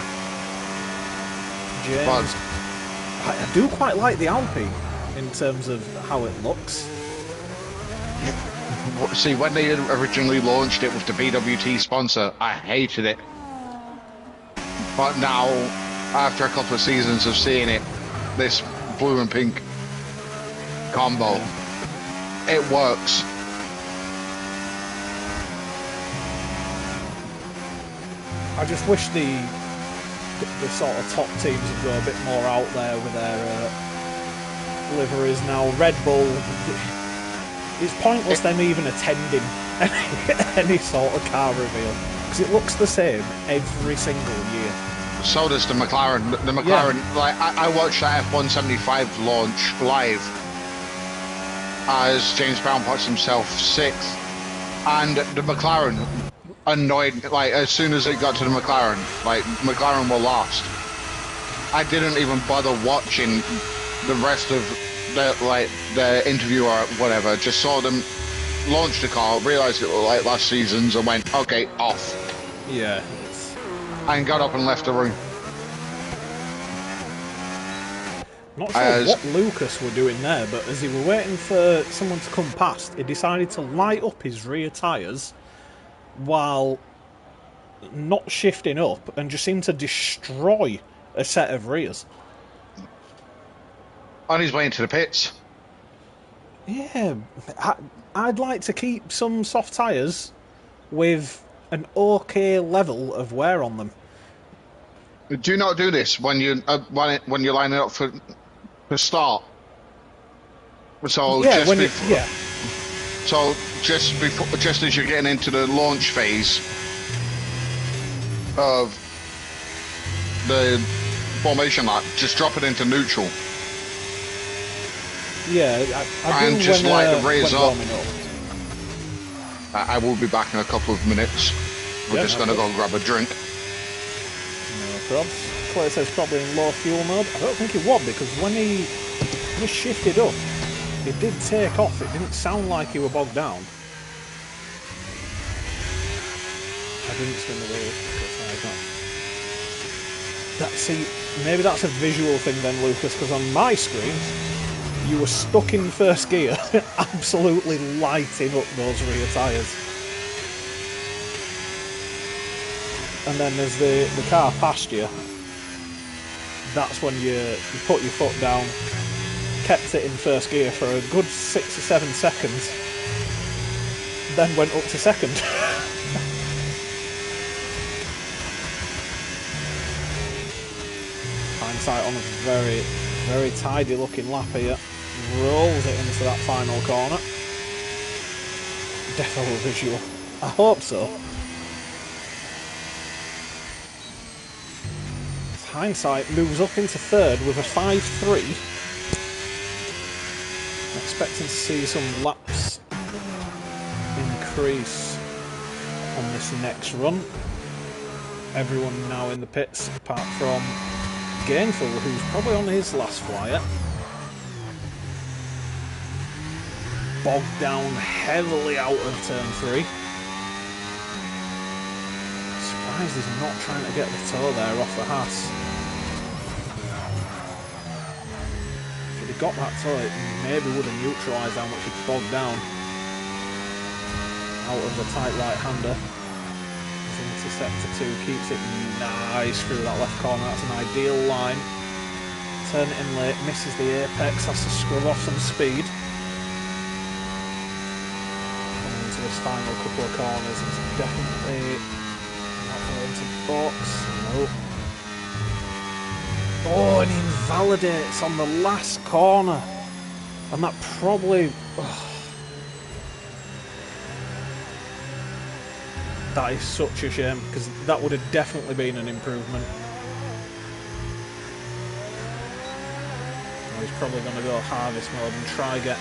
James. But I do quite like the Alpine in terms of how it looks. See, when they originally launched it with the BWT sponsor, I hated it. But now, after a couple of seasons of seeing it, this blue and pink combo, it works. I just wish the sort of top teams would go a bit more out there with their liveries now. Red Bull, it's pointless them even attending any sort of car reveal because it looks the same every single year. So does the McLaren. The McLaren, yeah. I watched that F175 launch live as James Brown puts himself 6th, and the McLaren annoyed. Like as soon as it got to the McLaren, like McLaren were lost. I didn't even bother watching the rest of the interview or whatever. Just saw them launch the car, realized it was like last season's, and went, okay, off. Yeah. And got up and left the room. Not sure As what Lucas were doing there, but as he were waiting for someone to come past, he decided to light up his rear tyres while not shifting up and just seemed to destroy a set of rears. on his way into the pits. Yeah, I'd like to keep some soft tyres with an okay level of wear on them. Do not do this when you're lining up for start. So Yeah, just when you before, yeah so just as you're getting into the launch phase of the formation lap, just drop it into neutral yeah I and do just when, light the rears when up. warming up. I will be back in a couple of minutes. We're Yeah, just no gonna go probs. grab a drink. No probs. Clay says probably in low fuel mode. I don't think it would, because when he shifted up, it did take off. It didn't sound like he were bogged down. I didn't spin the wheel. See, maybe that's a visual thing then, Lucas, because on my screen, you were stuck in first gear, absolutely lighting up those rear tyres. And then as the car passed you, that's when you put your foot down, kept it in first gear for a good 6 or 7 seconds, then went up to second. Hindsight on a very, very tidy looking lap here. Rolls it into that final corner. Definitely visual. I hope so. Hindsight moves up into third with a 5.3. Expecting to see some laps increase on this next run. Everyone now in the pits apart from Gainful, who's probably on his last flyer. Bogged down heavily out of turn 3. Surprised he's not trying to get the toe there off the Haas. If he'd got that toe, it maybe would have neutralised how much he'd bogged down out of the tight right-hander. Into sector 2, keeps it nice through that left corner. That's an ideal line. Turn it in late, misses the apex, has to scrub off some speed. Coming into this final couple of corners, it's definitely not going to box. Nope. Oh, and he invalidates on the last corner. And that probably... That is such a shame, because that would have definitely been an improvement. Oh, he's probably going to go harvest mode and try get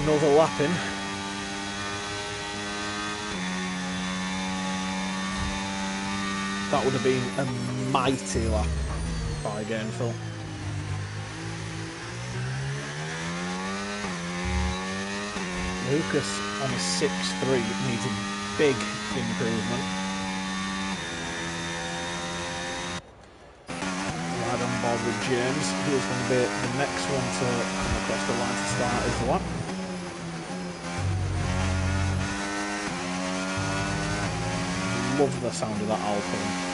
another lap in. That would have been a mighty lap by Gainful. Lucas on a 6.3 needs a big improvement. Right on board with James, who's going to be the next one to come across the line to start his lap. Love the sound of that Alpine.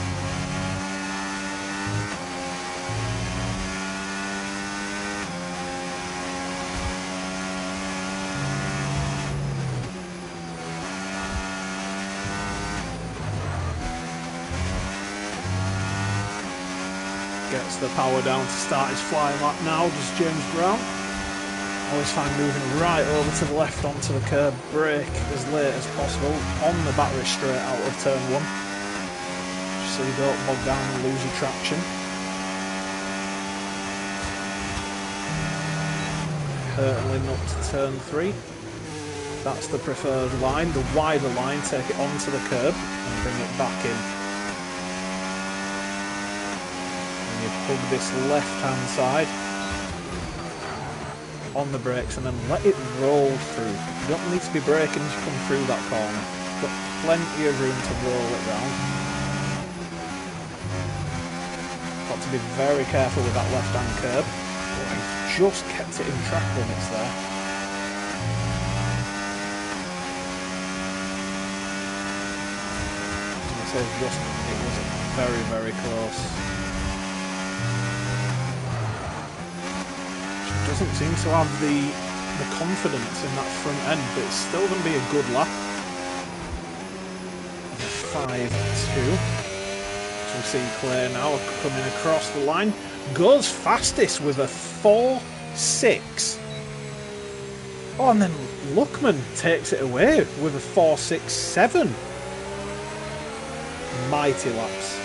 Gets the power down to start his flying lap now, does James Brown. Always find moving right over to the left onto the curb, brake as late as possible on the battery straight out of turn 1. So you don't bog down and lose your traction. Hurtling up to turn 3. That's the preferred line. The wider line, take it onto the curb and bring it back in. And you hug this left-hand side on the brakes and then let it roll through. You don't need to be braking as you come through that corner. You've got plenty of room to roll it round. Got to be very careful with that left-hand curb. Oh, he's just kept it in track limits there. It was very, very close. Just doesn't seem to have the confidence in that front end, but it's still going to be a good lap. 5-2. So we see Claire now coming across the line. Goes fastest with a 4.6. Oh, and then Luckman takes it away with a 4.67. Mighty laps.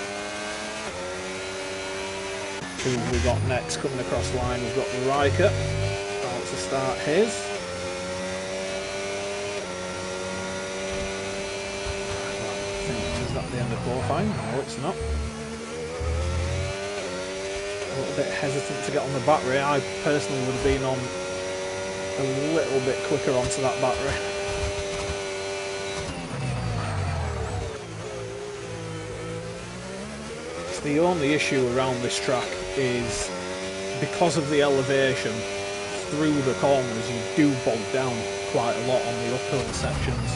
Who have we got next coming across the line? We've got Riker about to start his. Is that the end of qualifying? No, it's not. A little bit hesitant to get on the battery. I personally would have been on a little bit quicker onto that battery. The only issue around this track is because of the elevation through the corners, you do bog down quite a lot on the uphill sections.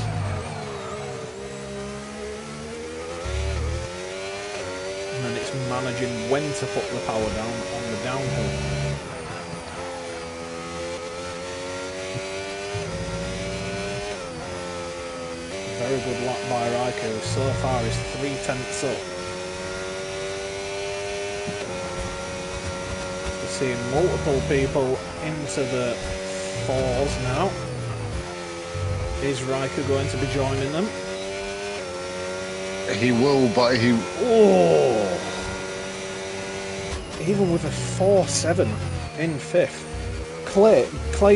And then it's managing when to put the power down on the downhill. Very good lap by Raikkonen, so far is 3/10 up. Seeing multiple people into the fours now. Is Riker going to be joining them? He will, but he... Oh! Even with a 4.7 in 5th. Clay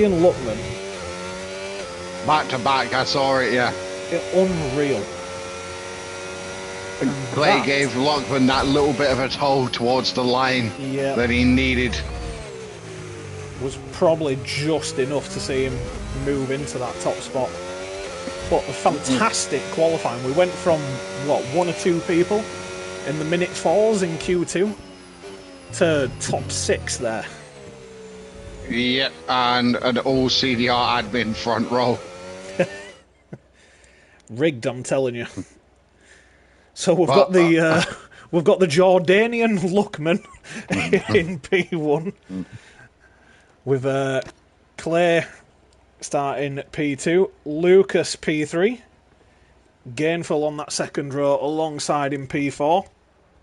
and Luckman. Back to back, I saw it, yeah. Unreal. Clay gave Lockman that little bit of a toe towards the line that he needed. Was probably just enough to see him move into that top spot. But a fantastic qualifying. We went from, what, 1 or 2 people in the minute fours in Q2 to top 6 there. Yep, and an all CDR admin front row. Rigged, I'm telling you. So we've got the Jordanian Luckman in P1 with Clay starting P2, Lucas P3, Gainful on that second row alongside in P4,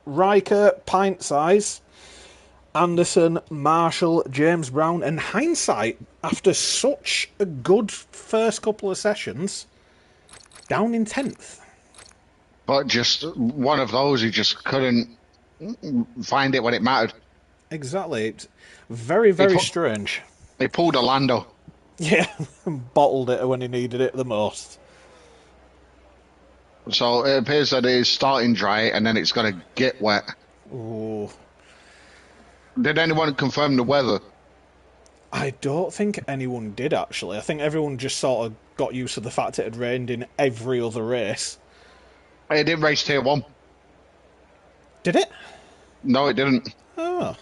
Riker pint size, Anderson, Marshall, James Brown, and Hindsight after such a good first couple of sessions down in 10th. But just one of those, he just couldn't find it when it mattered. Exactly. It's very, very strange. He pulled a Lando. Yeah, bottled it when he needed it the most. So it appears that it is starting dry and then it's going to get wet. Ooh. Did anyone confirm the weather? I don't think anyone did, actually. I think everyone just sort of got used to the fact it had rained in every other race. It didn't race Tier 1. Did it? No, it didn't. Oh.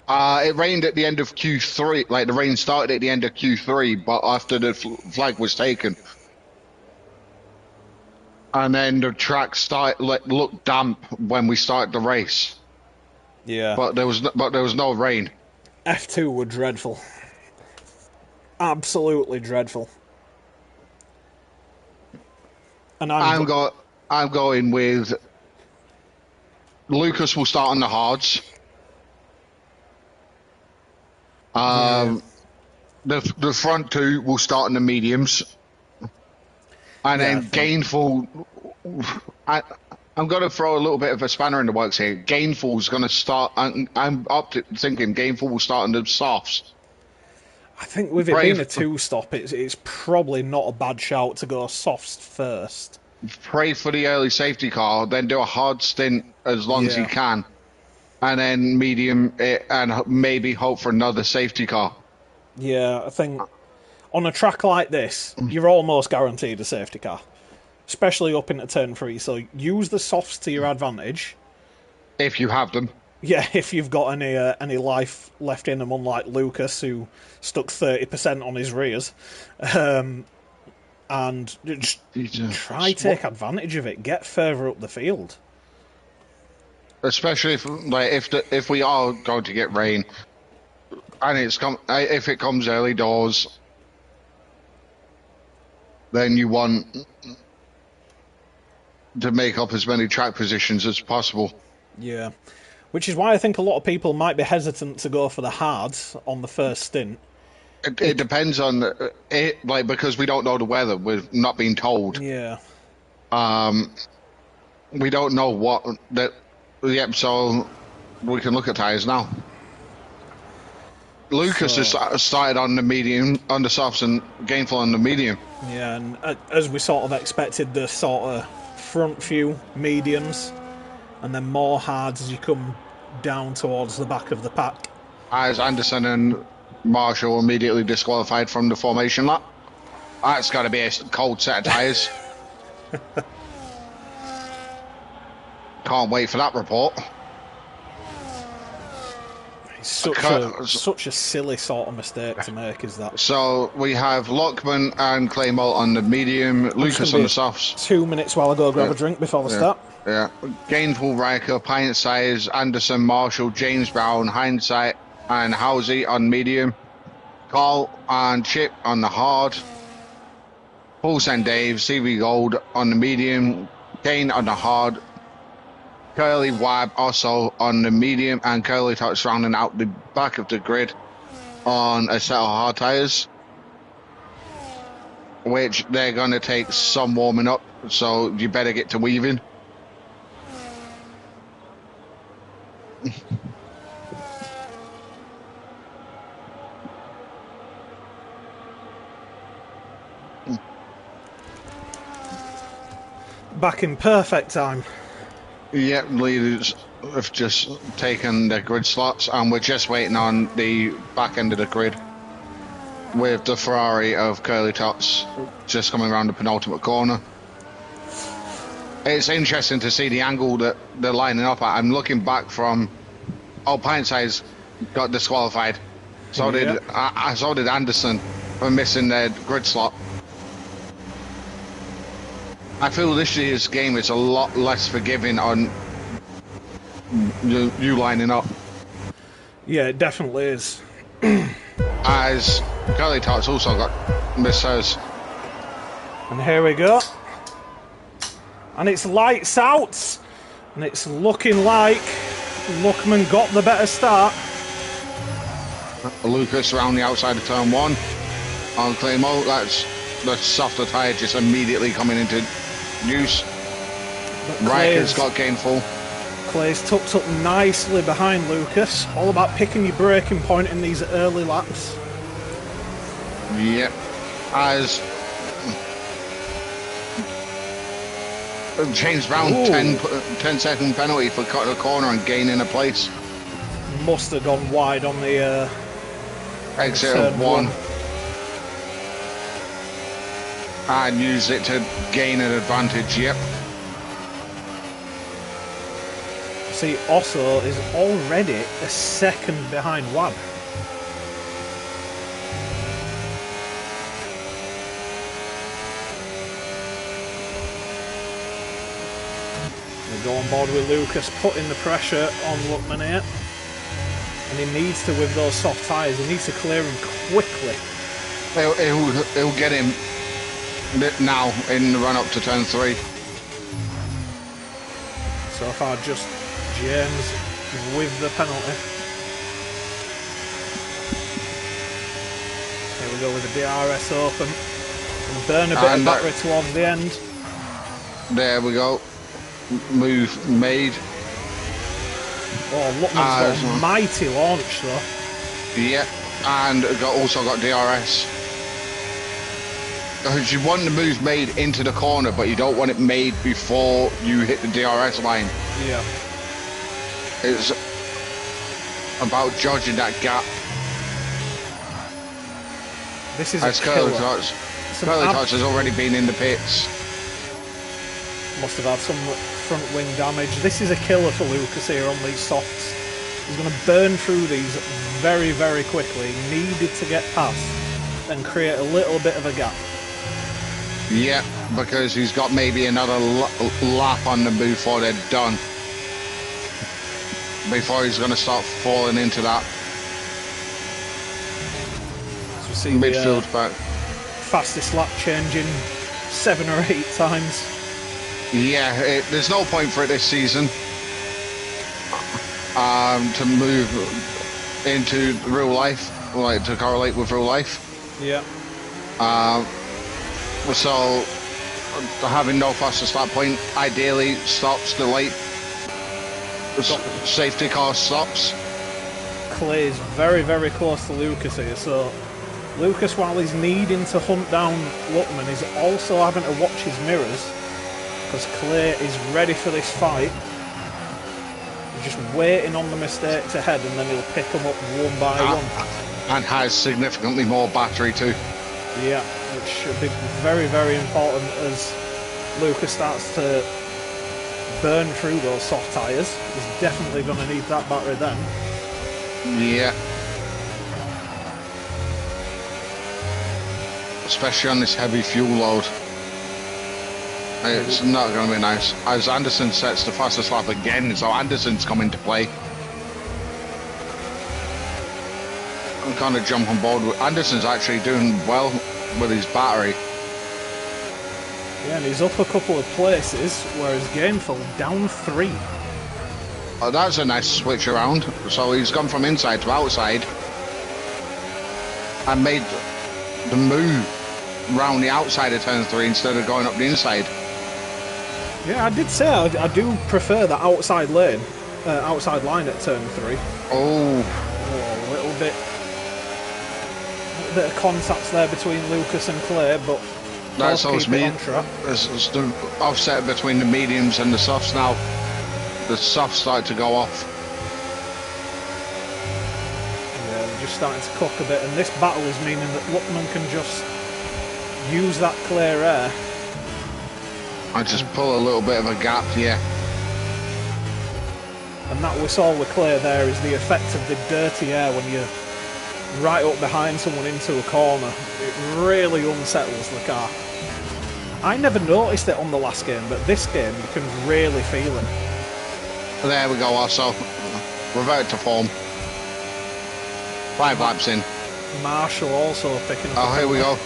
It rained at the end of Q3. Like, the rain started at the end of Q3, but after the flag was taken. And then the track looked damp when we started the race. Yeah. But there was no rain. F2 were dreadful. Absolutely dreadful. And I'm going with Lucas will start on the hards. The front two will start on the mediums. And then Gainful, I'm going to throw a little bit of a spanner in the works here. Gainful's going to start, I'm up to thinking Gainful will start on the softs. I think with it being a two-stop, it's probably not a bad shout to go softs first. Pray for the early safety car, then do a hard stint as long as you Yeah. can, and then medium it, and maybe hope for another safety car. Yeah, I think on a track like this, you're almost guaranteed a safety car, especially up into turn 3. So use the softs to your advantage. If you have them. Yeah, if you've got any life left in them, unlike Lucas, who stuck 30% on his rears, and just try take advantage of it. Get further up the field, especially if we are going to get rain, and if it comes early doors, then you want to make up as many track positions as possible. Yeah, which is why I think a lot of people might be hesitant to go for the hards on the first stint. It depends on it, because we don't know the weather. We're not being told. Yeah. We don't know what that. Yep. So we can look at tires now. Lucas has started on the medium, on the softs, and Gainful on the medium. Yeah, and as we sort of expected, the sort of front few mediums, and then more hards as you come down towards the back of the pack. As Anderson and Marshall immediately disqualified from the formation lap. That's got to be a cold set of tyres. Can't wait for that report. It's such a silly sort of mistake to make, is that? So we have Lockman and Claymore on the medium, Lucas on the softs. 2 minutes while I go grab a drink before the start. Yeah. Gainful, Riker, Pint Size, Anderson, Marshall, James Brown, Hindsight, and Housey on medium. Carl and Chip on the hard. Pulse and Dave, CV Gold on the medium. Kane on the hard. Curly Wab also on the medium, and Curly Tots rounding out the back of the grid on a set of hard tyres, which they're going to take some warming up, so you better get to weaving. Back in perfect time. Yep, leaders have just taken their grid slots, and we're just waiting on the back end of the grid with the Ferrari of Curly Tots just coming around the penultimate corner. It's interesting to see the angle that they're lining up at. I'm looking back from... Oh, Pint Size got disqualified. So did Anderson for missing their grid slot. I feel this year's game is a lot less forgiving on you lining up. Yeah, it definitely is. As Curly Tots also got missed hers. And here we go. And it's lights out. And it's looking like Luckman got the better start. Lucas around the outside of turn 1 on Claymore. That's the softer tyre just immediately coming into use. Riker's got Gainful. Clay's tucked up nicely behind Lucas. All about picking your braking point in these early laps. Yep. As James Brown, 10-second penalty for cutting a corner and gaining a place. Must have gone wide on the exit of 1. And use it to gain an advantage, yep. See, Osso is already a second behind Wab. We go on board with Lucas, putting the pressure on Luckman here. And he needs to, with those soft tyres, he needs to clear him quickly. He'll get him now in the run up to turn 3. So far, just James with the penalty. Here we go with the DRS open. And burn a bit of battery towards the end. There we go. Move made. Oh, Luckman's got a mighty launch though. Yeah. and also got DRS. Because you want the move made into the corner, but you don't want it made before you hit the DRS line. Yeah. It's about judging that gap. This is a killer. Curly Tots has already been in the pits. Must have had some front wing damage. This is a killer for Lucas here on these softs. He's going to burn through these very, very quickly. Needed to get past and create a little bit of a gap. Yeah, because he's got maybe another lap on them before they're done. Before he's going to start falling into that midfield back. Fastest lap changing 7 or 8 times. Yeah, there's no point for it this season to move into real life, like to correlate with real life. Yeah. So having no fastest lap point ideally stops the late safety car stops. Clay is very, very close to Lucas here, so Lucas, while he's needing to hunt down Luckman, is also having to watch his mirrors because Clay is ready for this fight. He's just waiting on the mistakes ahead, and then he'll pick them up one by one. And has significantly more battery too. Yeah, which should be very, very important as Lucas starts to burn through those soft tyres. He's definitely going to need that battery then. Yeah. Especially on this heavy fuel load. It's not going to be nice. As Anderson sets the fastest lap again, so Anderson's come into play. I'm kind of jump on board with Anderson's actually doing well with his battery. Yeah, and he's up a couple of places, whereas Gainful down 3. Oh, that's a nice switch around. So he's gone from inside to outside and made the move round the outside of turn 3 instead of going up the inside. Yeah, I did say I do prefer the outside lane, outside line at turn 3. Oh, a little bit of contacts there between Lucas and Clay, but that's the offset between the mediums and the softs now. The softs start to go off. Yeah, they're just starting to cook a bit, and this battle is meaning that Luckman can just use that clear air. I just pull a little bit of a gap, yeah. And that we saw with Clay there is the effect of the dirty air when you're right up behind someone into a corner. It really unsettles the car. I never noticed it on the last game, but this game you can really feel it. There we go also. Revert to form. 5 laps in. Marshall also picking up. Oh, here we go.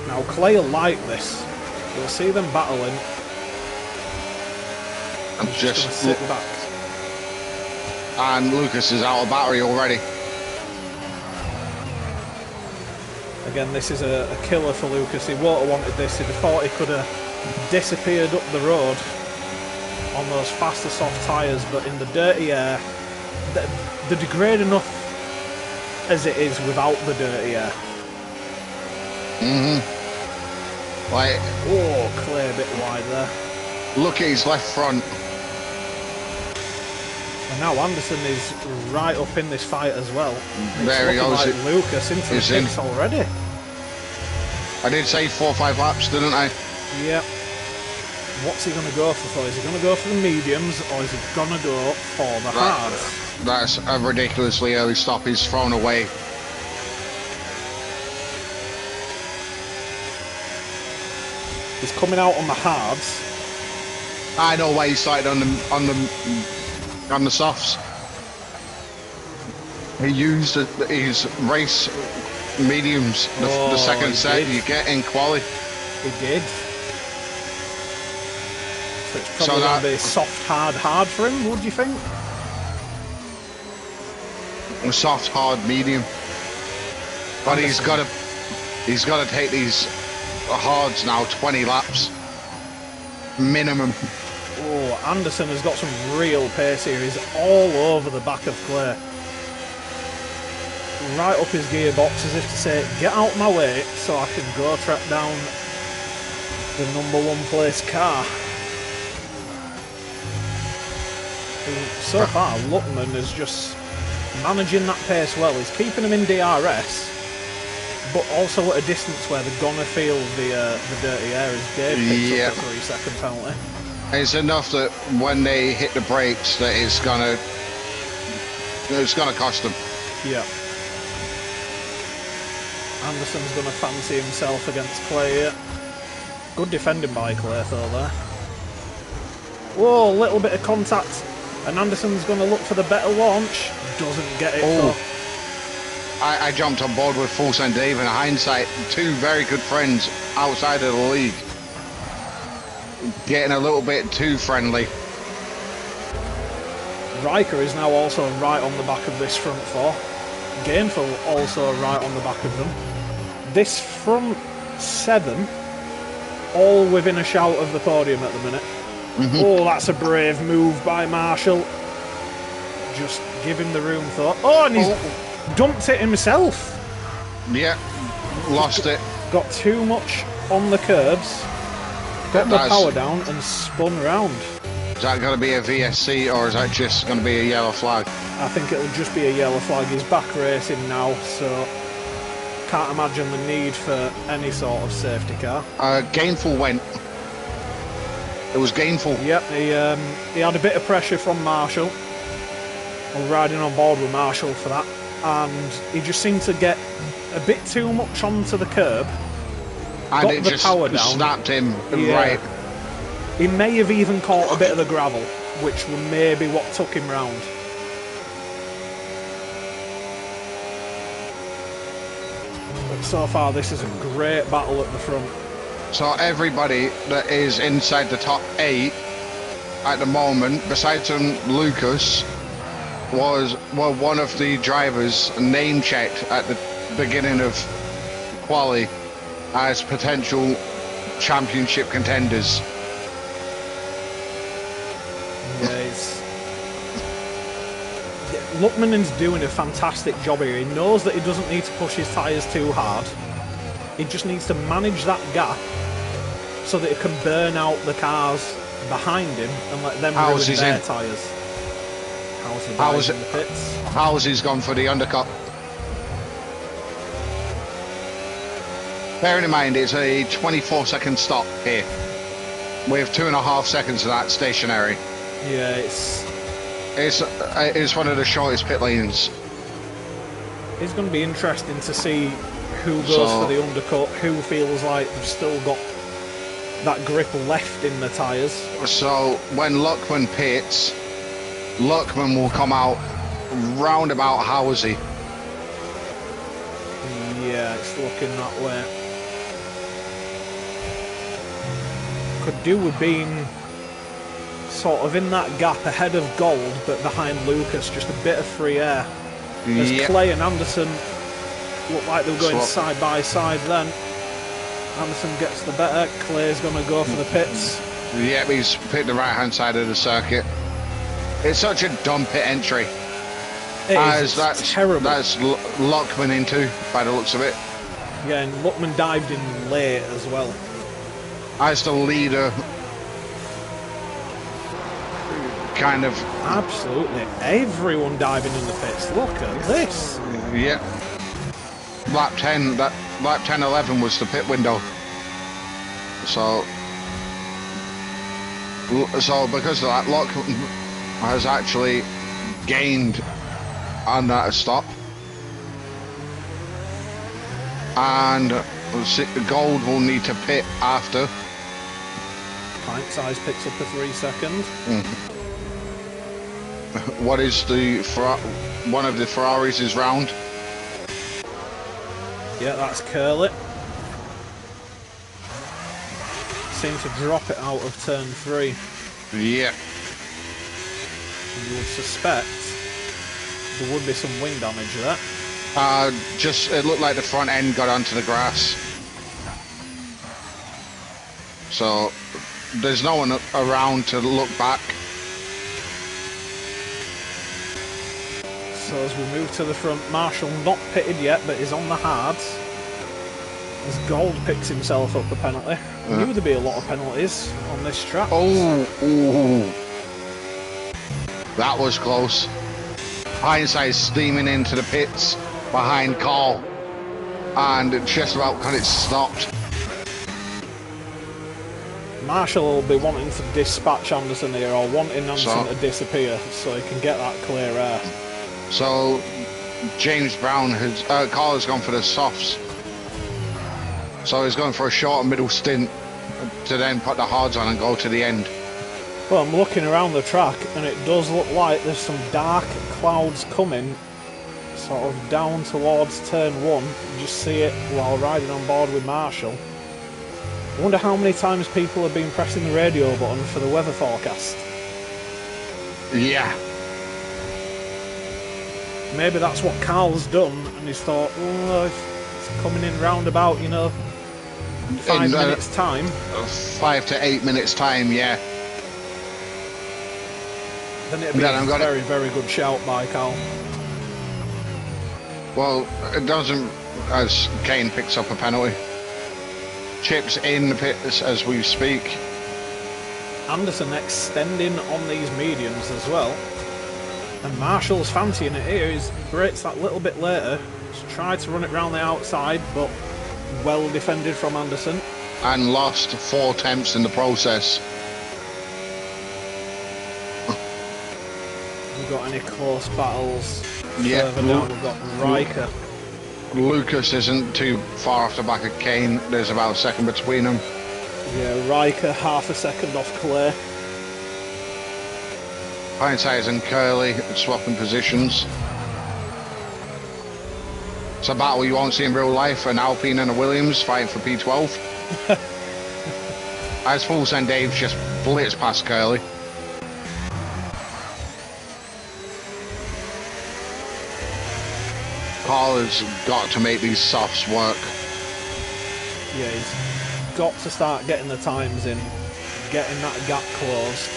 Now Clay will like this. You'll see them battling. And just sit back. And Lucas is out of battery already. Again, this is a killer for Lucas. He won't have wanted this. He'd have thought he could have disappeared up the road on those faster soft tyres, but in the dirty air, they degrade enough as it is without the dirty air. Like, oh, Clay a bit wide there. Look at his left front. And now Anderson is right up in this fight as well. There he goes. Like Lucas into the pits already. I did say 4 or 5 laps, didn't I? Yep. What's he going to go for? Is he going to go for the mediums, or is he going to go for the hards? That's a ridiculously early stop. He's thrown away. He's coming out on the hards. I know why he started on the softs. He used his race mediums the second set you get in quali. He did. So it's probably going to be soft, hard for him, would you think? Soft, hard, medium. But he's got to take these hards now 20 laps minimum. Oh, Anderson has got some real pace here. He's all over the back of Clay. Right up his gearbox as if to say, get out my way so I can go track down the #1 place car. So far, Luckman is just managing that pace well. He's keeping him in DRS, but also at a distance where they're gonna feel the dirty air as Dave picks up a 3-second penalty. It's enough that when they hit the brakes, that it's gonna cost them. Yeah. Anderson's gonna fancy himself against Clay here. Good defending by Clay though there. Whoa, a little bit of contact. And Anderson's going to look for the better launch. Doesn't get it. Oh, I jumped on board with Full Send Dave. In hindsight, two very good friends outside of the league. Getting a little bit too friendly. Riker is now also right on the back of this front four. Gainful also right on the back of them. This front 7, all within a shout of the podium at the minute. Oh, that's a brave move by Marshall. Just give him the room thought. Oh, and he's dumped it himself. Yeah, lost it. Got too much on the curbs. Got the power down and spun round. Is that going to be a VSC or is that just going to be a yellow flag? I think it'll just be a yellow flag. He's back racing now, so can't imagine the need for any sort of safety car. Gainful went. It was Gainful. Yep, he had a bit of pressure from Marshall. I'm riding on board with Marshall for that. And he just seemed to get a bit too much onto the curb. And got it the just power down. snapped him right. He may have even caught a bit of the gravel, which was maybe what took him round. But so far, this is a great battle at the front. So everybody that is inside the top 8 at the moment, besides Lucas, was one of the drivers name checked at the beginning of quali as potential championship contenders. Luckman is doing a fantastic job here. He knows that he doesn't need to push his tyres too hard. He just needs to manage that gap so that he can burn out the cars behind him and let them ruin their tyres. How's in the pits? How's gone for the undercut. Bearing in mind it's a 24-second stop here with 2.5 seconds of that stationary. Yeah, it's one of the shortest pit lanes. It's going to be interesting to see who goes for the undercut, who feels like they've still got that grip left in the tyres. So when Luckman pits, Luckman will come out round about Howsey. Yeah, it's looking that way. Could do with being sort of in that gap ahead of Gold, but behind Lucas, just a bit of free air. As Clay and Anderson look like they were going side by side then. Anderson gets the better, Clay's going to go for the pits. Yep, he's picked the right hand side of the circuit. It's such a dumb pit entry. It's terrible. That's Luckman in too, by the looks of it. Yeah, and Luckman dived in late as well. As the leader, kind of... Absolutely. Everyone diving in the pits. Look at this. Yep. Lap 10, lap 10-11 was the pit window. So because of that, Luckman has actually gained on that stop. And Gold will need to pit after. Pint size picks up to 3 seconds. What is one of the Ferraris is round? Yeah, that's Curly. Seems to drop it out of turn 3. Yeah. You would suspect there would be some wing damage there. It looked like the front end got onto the grass. So there's no one around to look back. So as we move to the front, Marshall not pitted yet, but is on the hards. As Gold picks himself up a penalty. I knew there'd be a lot of penalties on this track. Oh, that was close. Hindsight steaming into the pits behind Carl, and just about got it stopped. Marshall will be wanting to dispatch Anderson here, or wanting Anderson to disappear, so he can get that clear air. So James Brown has Carl has gone for the softs. So he's going for a short and middle stint to then put the hards on and go to the end. Well, I'm looking around the track and it does look like there's some dark clouds coming sort of down towards turn 1. You just see it while riding on board with Marshall. I wonder how many times people have been pressing the radio button for the weather forecast. Yeah. Maybe that's what Carl's done and he's thought, oh, it's coming in roundabout, you know, 5 minutes time. 5 to 8 minutes time, yeah. Then it'd be a very, very good shout by Carl. Well, it doesn't, as Kane picks up a penalty. Chips in the pits as we speak. Anderson extending on these mediums as well. And Marshall's fancying it here. He breaks that little bit later. He's tried to run it round the outside, but well defended from Anderson. And lost 4 attempts in the process. We've got any close battles further down? We've got Riker. Lucas isn't too far off the back of Kane. There's about a second between them. Yeah, Riker half a second off Clay. Hindsight and Curly swapping positions. It's a battle you won't see in real life. An Alpine and a Williams fighting for P12. As Full Send Dave just blitzed past Curly. Carl has got to make these softs work. Yeah, he's got to start getting the times in, getting that gap closed,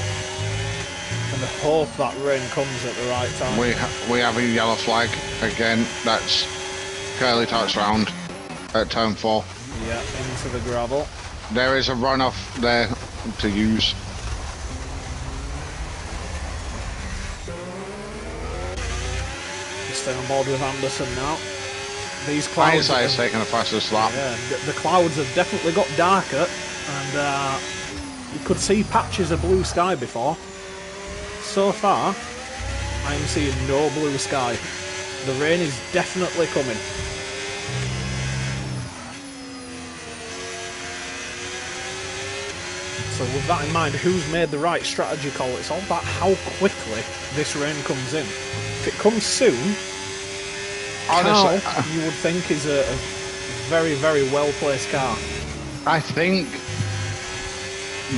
and hope that rain comes at the right time. We have a yellow flag again. That's Curly touch round at turn 4. Yeah, into the gravel. There is a runoff there to use. Stay on board with Anderson now. These clouds is taking a fastest lap. Yeah, the clouds have definitely got darker, and you could see patches of blue sky before. So far, I am seeing no blue sky. The rain is definitely coming. So with that in mind, who's made the right strategy call? It's all about how quickly this rain comes in. If it comes soon, honestly, Carl, you would think is a very, very well-placed car. I think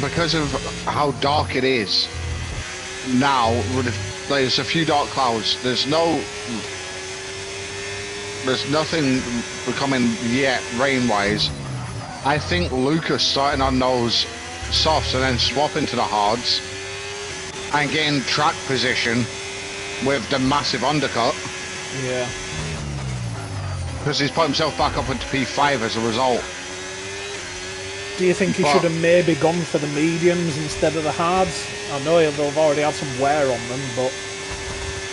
because of how dark it is now, there's a few dark clouds. There's nothing becoming yet rain-wise. I think Lucas starting on those softs and then swapping to the hards and getting track position with the massive undercut. Yeah. Because he's put himself back up into P5 as a result. Do you think he should have maybe gone for the mediums instead of the hards? I know they've already had some wear on them, but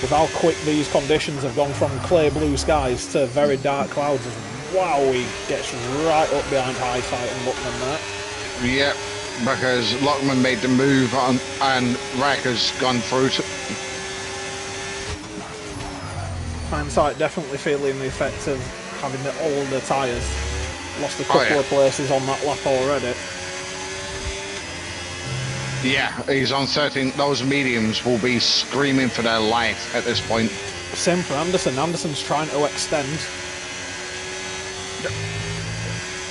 with how quick these conditions have gone from clear blue skies to very dark clouds, wow, he gets right up behind Hindsight and Luckman there. Yep, because Luckman made the move on, and Riker's gone through. Hindsight definitely feeling the effect of having the older tyres. Lost a couple of places on that lap already. Yeah, he's on 13. Those mediums will be screaming for their life at this point. Same for Anderson. Anderson's trying to extend.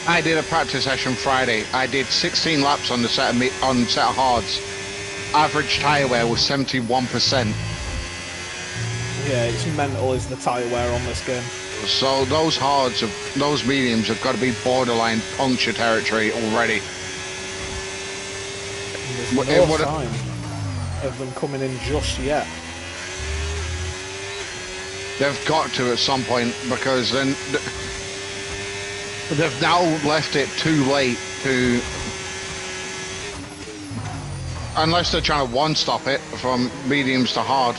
I did a practice session Friday. I did 16 laps on the set of hards. Average tyre wear was 71%. Yeah, it's mental is the tyre wear on this game. So those hards, those mediums have got to be borderline puncture territory already. no sign of them coming in just yet. They've got to at some point, because then they've now left it too late to, unless they're trying to one-stop it from mediums to hard.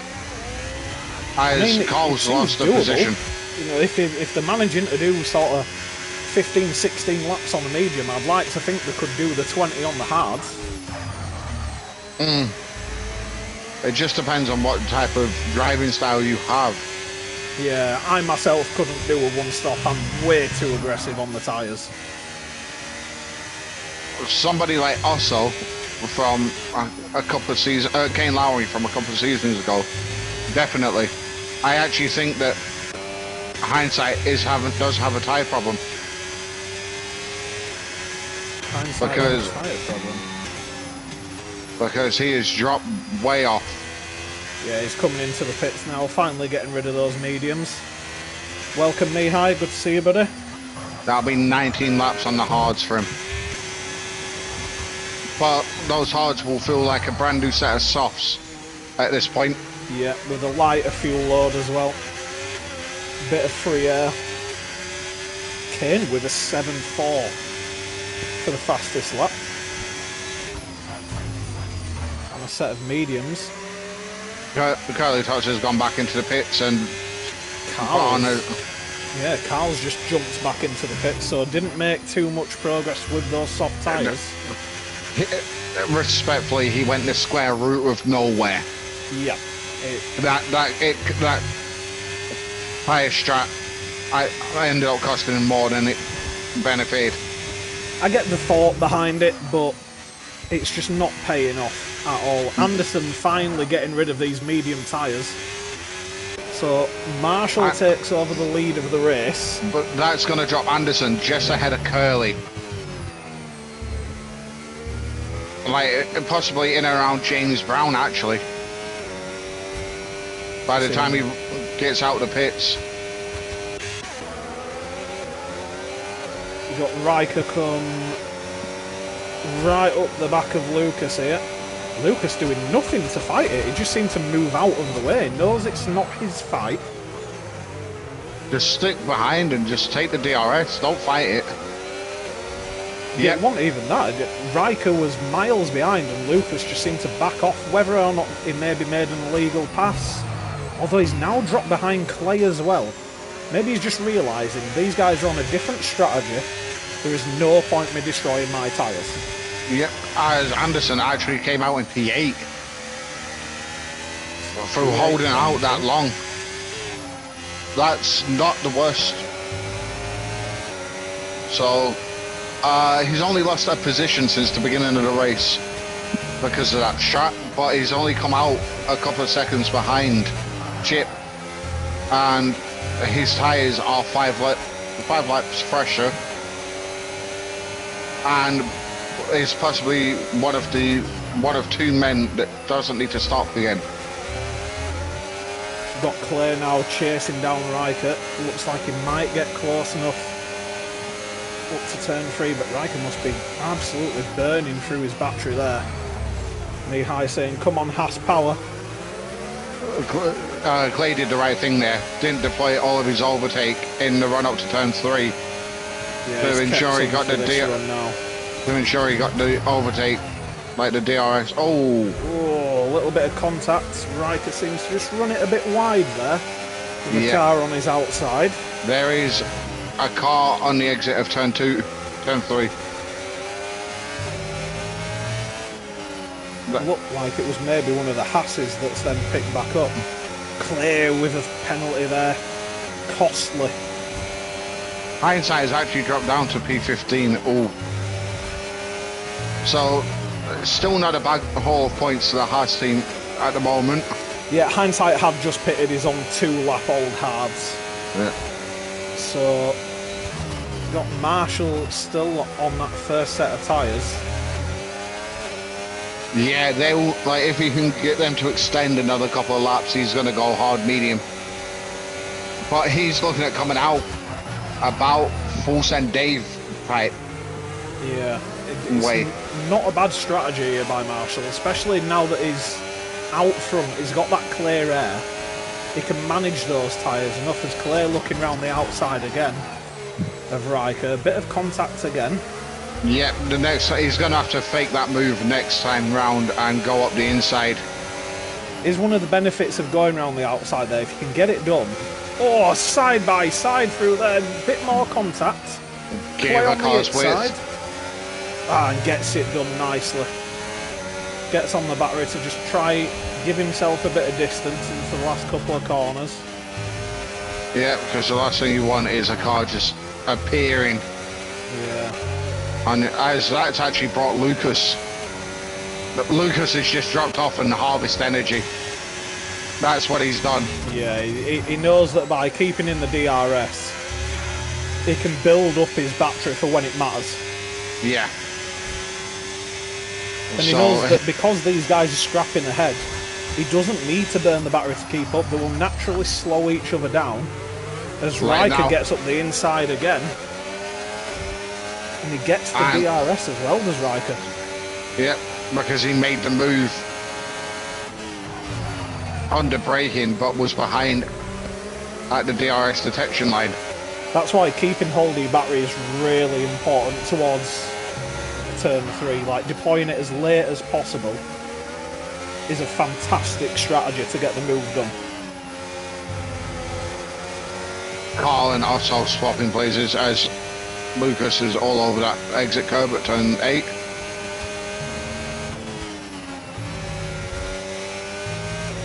As Carl's lost the position. You know, if they're managing to do sort of 15, 16 laps on the medium, I'd like to think they could do the 20 on the hards. It just depends on what type of driving style you have. Yeah, I myself couldn't do a one-stop. I'm way too aggressive on the tyres. Somebody like Osso from a couple of seasons, Kane Lowry from a couple of seasons ago, definitely. I actually think that hindsight does have a tyre problem. Because he has dropped way off. Yeah, he's coming into the pits now, finally getting rid of those mediums. Welcome, Mihai. Good to see you, buddy. That'll be 19 laps on the hards for him. But those hards will feel like a brand new set of softs at this point. Yeah, with a lighter fuel load as well. Bit of free air. Kane with a 7.4 for the fastest lap. On a set of mediums. Curly Tots has gone back into the pits, and Carl's just jumped back into the pits, so didn't make too much progress with those soft tyres. Respectfully, he went the square root of nowhere. Yeah. That tyre strap, I ended up costing him more than it benefited. I get the thought behind it, but it's just not paying off at all. Anderson finally getting rid of these medium tyres. So Marshall takes over the lead of the race. But that's going to drop Anderson just ahead of Curly. Like, possibly in and around James Brown, actually. By the time he gets out of the pits. You've got Riker come right up the back of Lucas here. Lucas doing nothing to fight it. He just seemed to move out of the way. He knows it's not his fight. Just stick behind and just take the DRS. Don't fight it. Yeah, it wasn't even that. Riker was miles behind and Lucas just seemed to back off, whether or not he maybe made an illegal pass. Although he's now dropped behind Clay as well. Maybe he's just realising these guys are on a different strategy. There is no point me destroying my tyres. Yep, as Anderson actually came out in P8 for holding out that long. That's not the worst. So, he's only lost that position since the beginning of the race because of that shot, but he's only come out a couple of seconds behind Chip, and his tyres are 5 laps fresher, and is possibly one of two men that doesn't need to stop again. Got Clay now chasing down Riker. Looks like he might get close enough up to turn 3, but Riker must be absolutely burning through his battery there. Mihai saying, come on, Haas power. Clay did the right thing there. Didn't deploy all of his overtake in the run up to turn 3. Yeah, to ensure he got the overtake, like the DRS. Oh, a little bit of contact. Riker seems to just run it a bit wide there. With the car on his outside. There is a car on the exit of turn 3. It looked like it was maybe one of the Hasses that's then picked back up. Clay with a penalty there. Costly. Hindsight has actually dropped down to P15. Oh. So, still not a bad haul of points to the Haas team at the moment. Yeah, Hindsight have just pitted his on 2-lap old hards. Yeah. So, got Marshall still on that first set of tyres. Yeah, they will, like, if he can get them to extend another couple of laps, he's going to go hard medium. But he's looking at coming out about full send Dave type. Yeah. not a bad strategy here by Marshall, especially now that he's out front, he's got that clear air. He can manage those tyres enough as clear looking round the outside again of Riker. A bit of contact again. Yep, the next he's going to have to fake that move next time round and go up the inside. Is one of the benefits of going around the outside there. If you can get it done. Oh, side by side through there. A bit more contact. Give a car's width. And gets it done nicely. Gets on the battery to just try give himself a bit of distance into the last couple of corners. Yeah, because the last thing you want is a car just appearing. Yeah. And as that's actually brought Lucas. Lucas has just dropped off and harvest energy. That's what he's done. Yeah, he knows that by keeping in the DRS, he can build up his battery for when it matters. Yeah. And he knows that because these guys are scrapping ahead, he doesn't need to burn the battery to keep up. They will naturally slow each other down as Riker gets up the inside again. And he gets the DRS as well, does Riker. Yep, because he made the move under braking but was behind at the DRS detection line. That's why keeping hold of your battery is really important towards turn 3. Like deploying it as late as possible is a fantastic strategy to get the move done. Carl and Otto swapping places as Lucas is all over that exit curb at turn 8.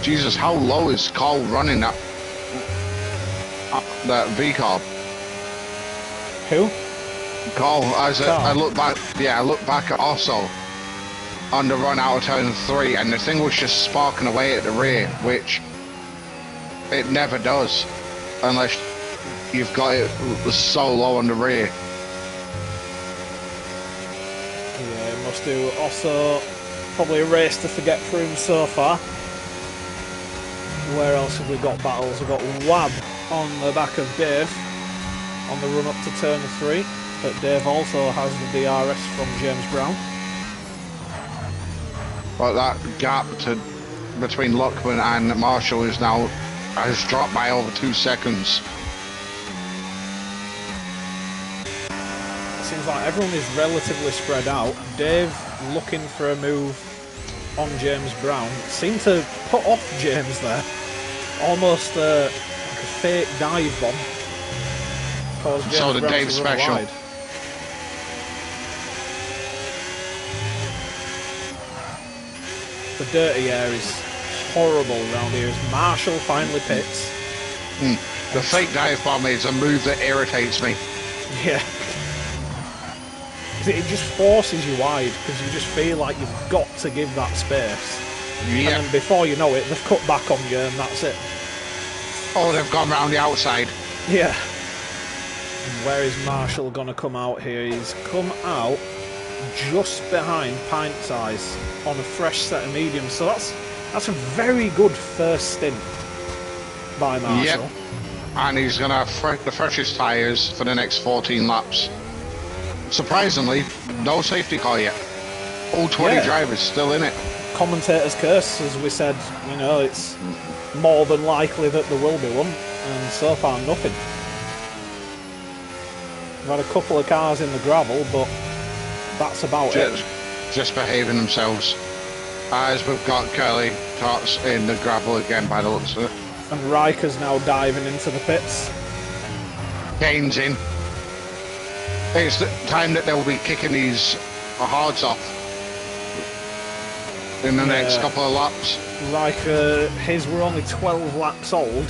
Jesus, how low is Carl running that V-carb? Who? Carl, I look back, I look back at Otto on the run out of turn 3, and the thing was just sparking away at the rear, which it never does unless you've got it so low on the rear. Yeah, it must do. Also, probably a race to forget for him so far. Where else have we got battles? We've got Wab on the back of Dave on the run up to turn 3, but Dave also has the DRS from James Brown. But that gap between Luckman and Marshall has dropped by over 2 seconds. It seems like everyone is relatively spread out. Dave looking for a move on James Brown. Seemed to put off James there. Almost like a fake dive bomb. Caused James So the Brown Dave to run special. wide. The dirty air is horrible around here as Marshall finally pits. The fake dive bomb is a move that irritates me. Yeah. It just forces you wide because you just feel like you've got to give that space. Yeah. And then before you know it, they've cut back on you and that's it. Oh, they've gone round the outside. Yeah. And where is Marshall going to come out here? He's come out just behind Pint Size on a fresh set of mediums. So that's a very good first stint by Marshall. Yep. And he's going to have the freshest tyres for the next 14 laps. Surprisingly, no safety car yet. All 20 drivers still in it. Commentator's curse, as we said, you know, it's more than likely that there will be one, and so far nothing. We've had a couple of cars in the gravel, but that's about it. Just behaving themselves. As we've got Curly Tots in the gravel again by the looks of it. And Riker's now diving into the pits. Kane's in. It's the time that they'll be kicking these hards off in the next couple of laps. Riker, his were only 12 laps old,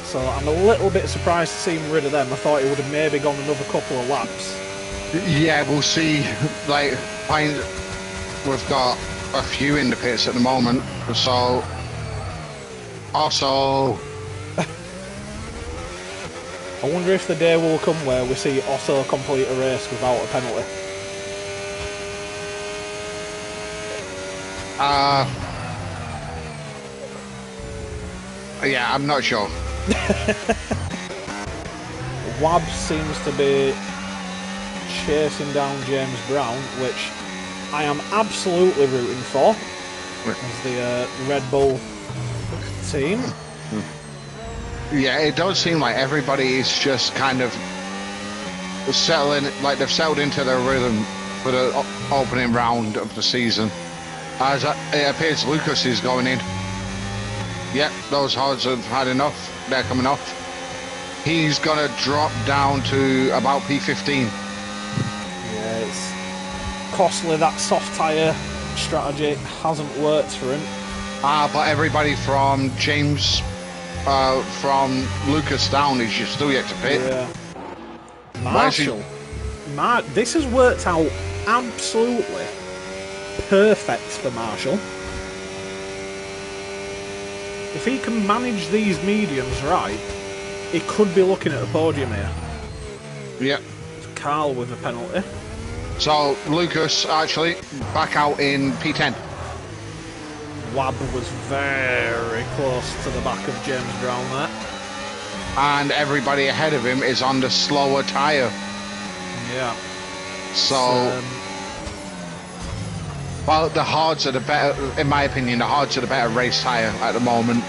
so I'm a little bit surprised to see him rid of them. I thought he would have maybe gone another couple of laps. Yeah, we'll see. Like, we've got a few in the pits at the moment, so also I wonder if the day will come where we see Otto complete a race without a penalty. Yeah, I'm not sure. Wab seems to be chasing down James Brown, which I am absolutely rooting for as the Red Bull team. Yeah, it does seem like everybody is just kind of settling, like they've settled into their rhythm for the opening round of the season. As it appears Lucas is going in. Yep, those hards have had enough. They're coming off. He's going to drop down to about P15. Yeah, it's costly. That soft tyre strategy hasn't worked for him. But everybody from James, from Lucas down is just still yet to pit. Yeah. Marshall. This has worked out absolutely perfect for Marshall. If he can manage these mediums right, he could be looking at a podium here. Yep. Carl with a penalty. So Lucas actually back out in P10. Wab was very close to the back of James Brown there. And everybody ahead of him is on the slower tyre. Yeah. So, well, the hards are the better, in my opinion, the hards are the better race tyre at the moment.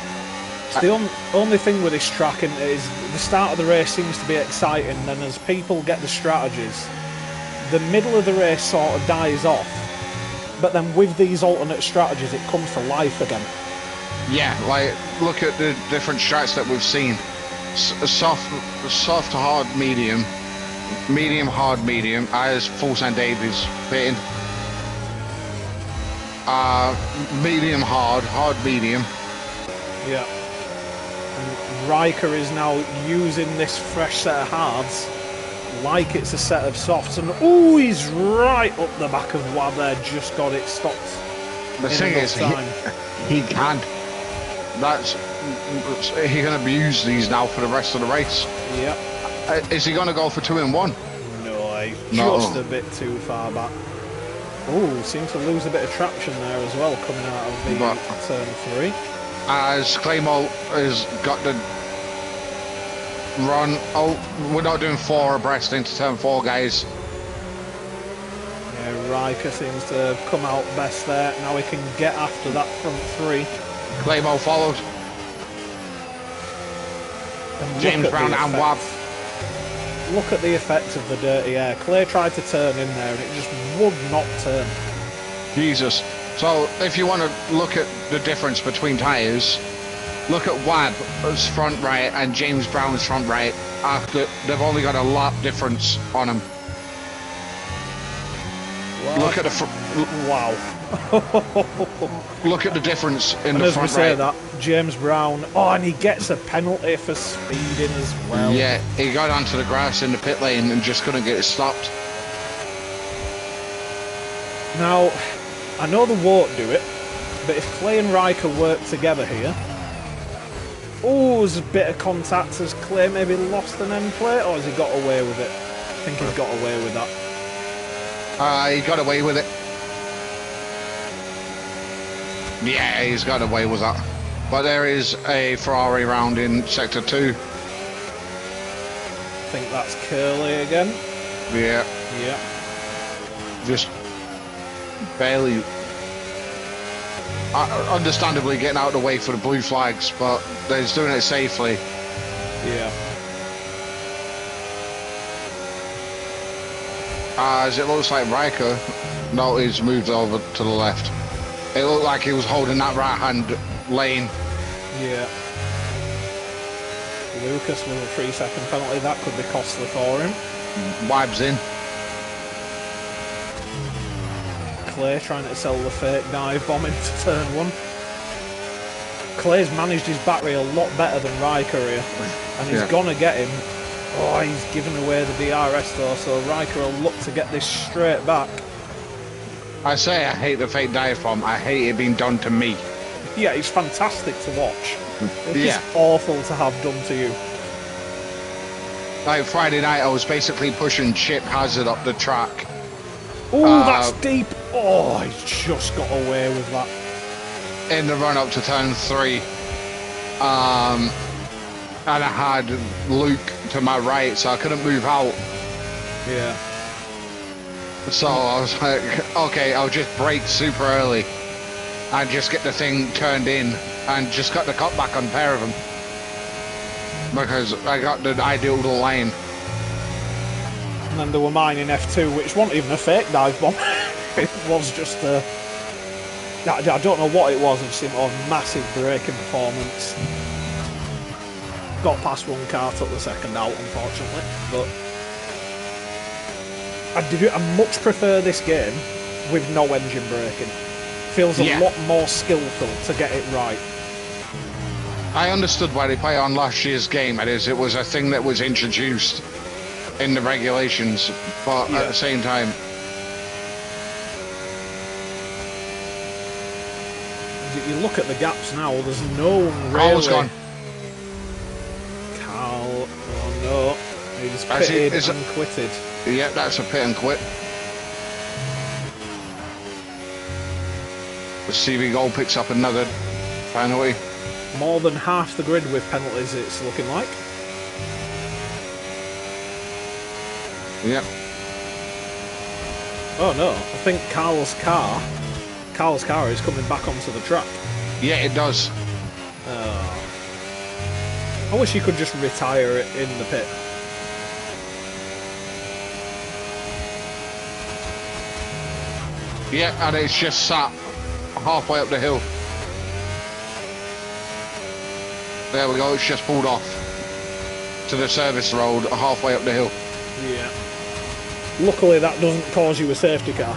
The only thing with this track is the start of the race seems to be exciting, then as people get the strategies, the middle of the race sort of dies off, but then with these alternate strategies it comes to life again. Yeah, like, look at the different strats that we've seen. Soft, hard, medium, medium, hard, medium, as Full Send Davies fitting. Medium, hard, hard, medium. Yeah. And Riker is now using this fresh set of hards like it's a set of softs, and oh, he's right up the back of Wab there, just got it stopped. The thing is, he can. He can abuse these now for the rest of the race. Yep. Is he going to go for 2 in 1? No, just a bit too far back. Oh, seems to lose a bit of traction there as well, coming out of the turn 3. As Claymore has got the run. Oh, we're not doing 4 abreast into turn 4, guys. Yeah, Riker seems to have come out best there. Now he can get after that front 3. Claymore followed. James Brown and Wab. Look at the effect of the dirty air. Clay tried to turn in there and it just would not turn. Jesus. So if you want to look at the difference between tyres, look at Wab's front right and James Brown's front right. After they've only got a lap difference on them. Wow. Look at the wow. Look at the difference in the as front we say right. That James Brown. Oh, and he gets a penalty for speeding as well. Yeah, he got onto the grass in the pit lane and just couldn't get it stopped. Now, I know they won't do it, but if Clay and Riker work together here. Oh, there's a bit of contact. Has Clay maybe lost an end plate, or has he got away with it? I think he's got away with that. He got away with it. Yeah, he's got away with that. But there is a Ferrari round in Sector 2. I think that's Curly again. Yeah. Yeah. Just barely... understandably getting out of the way for the blue flags, but they're just doing it safely. Yeah. As it looks like Riker, no, he's moved over to the left. It looked like he was holding that right-hand lane. Yeah. Lucas with a 3-second penalty. That could be costly for him. Wibes in. Clay trying to sell the fake dive bomb into turn 1. Clay's managed his battery a lot better than Riker here. And he's gonna get him. Oh, he's given away the DRS though, so Riker will look to get this straight back. I say I hate the fake dive bomb. I hate it being done to me. Yeah, it's fantastic to watch. It's awful to have done to you. Like Friday night, I was basically pushing Chip Hazard up the track. Oh, that's deep. Oh, he's just got away with that. In the run up to turn 3. And I had Luke to my right, so I couldn't move out. Yeah. So I was like, okay, I'll just brake super early and just get the thing turned in and just got the cut back on a pair of them because I got the ideal lane. And then there were mine in F2, which wasn't even a fake dive bomb. It was just a... I don't know what it was, it seemed to have massive braking performance. Got past one car, took the second out, unfortunately. But I much prefer this game with no engine braking. Feels a lot more skillful to get it right. I understood why they put it on last year's game. It was a thing that was introduced in the regulations, but at the same time, you look at the gaps now. There's no one really. Carl's gone. Carl, oh no, he's pitted and quitted. Yeah, that's a pit and quit. The CV Gold picks up another penalty. More than half the grid with penalties, it's looking like. Yep. Oh no, I think Carl's car is coming back onto the track. Yeah, it does. I wish you could just retire it in the pit. Yeah, and it's just sat halfway up the hill. There we go, it's just pulled off to the service road halfway up the hill. Yeah. Luckily that doesn't cause you a safety car.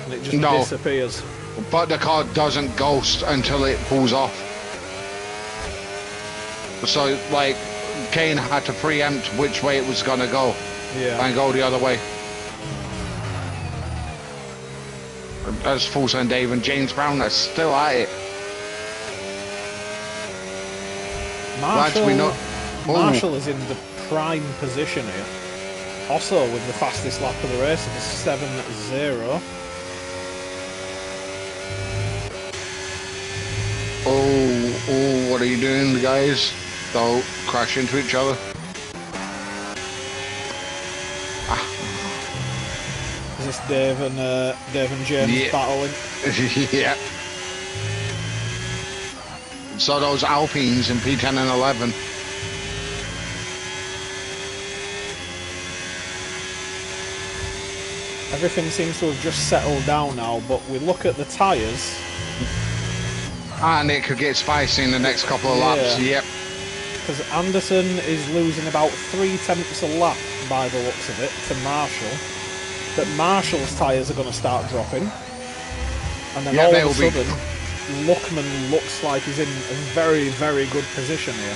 And it just disappears. But the car doesn't ghost until it pulls off. So, like, Kane had to preempt which way it was going to go. Yeah. And go the other way. That's Full Sun Dave and James Brown are still at it. Marshall is in the prime position here. Also with the fastest lap of the race, it's 7-0. Oh, what are you doing, guys? Don't crash into each other. Is this Dave and James battling? Yeah. So those Alpines in P10 and 11. Everything seems to have just settled down now, but we look at the tyres. And it could get spicy in the next couple of laps, yep. Because Anderson is losing about 3/10 a lap by the looks of it to Marshall. But Marshall's tyres are going to start dropping. And then all of a sudden, Luckman looks like he's in a very, very good position here.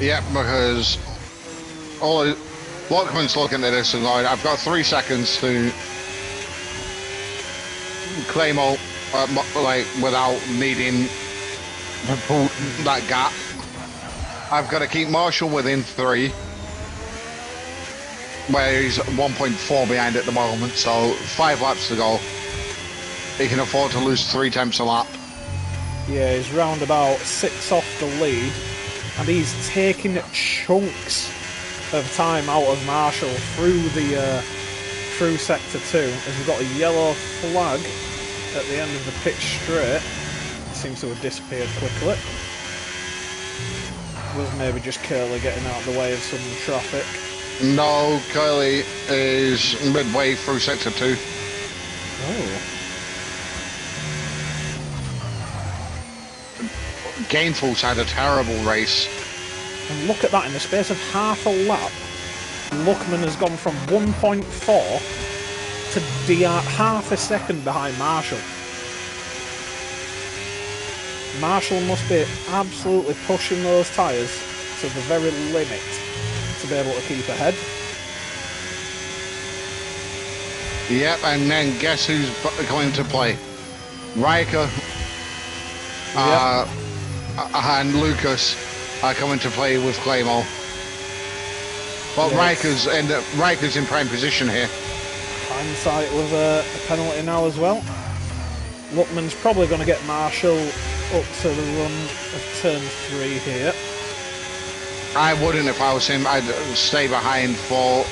Yeah, because Luckman's looking at this and going, I've got 3 seconds to claim out, like, without needing to pull that gap. I've got to keep Marshall within 3, where he's 1.4 behind at the moment, so 5 laps to go. He can afford to lose 3/10 a lap. Yeah, he's round about 6 off the lead, and he's taking chunks of time out of Marshall through through sector 2. As we've got a yellow flag at the end of the pit straight, it seems to have disappeared quickly. Was maybe just Curly getting out of the way of some traffic. No, Curly is midway through sector 2. Oh. Gainful's had a terrible race. And look at that, in the space of half a lap, Luckman has gone from 1.4 to half a second behind Marshall. Marshall must be absolutely pushing those tyres to the very limit to be able to keep ahead. Yep, and then guess who's going to play? Riker and Lucas are coming to play with Claymore. But yes. Riker's in prime position here. Hindsight with a penalty now as well. Luckman's probably going to get Marshall up to the run of turn 3 here. I wouldn't if I was him. I'd stay behind for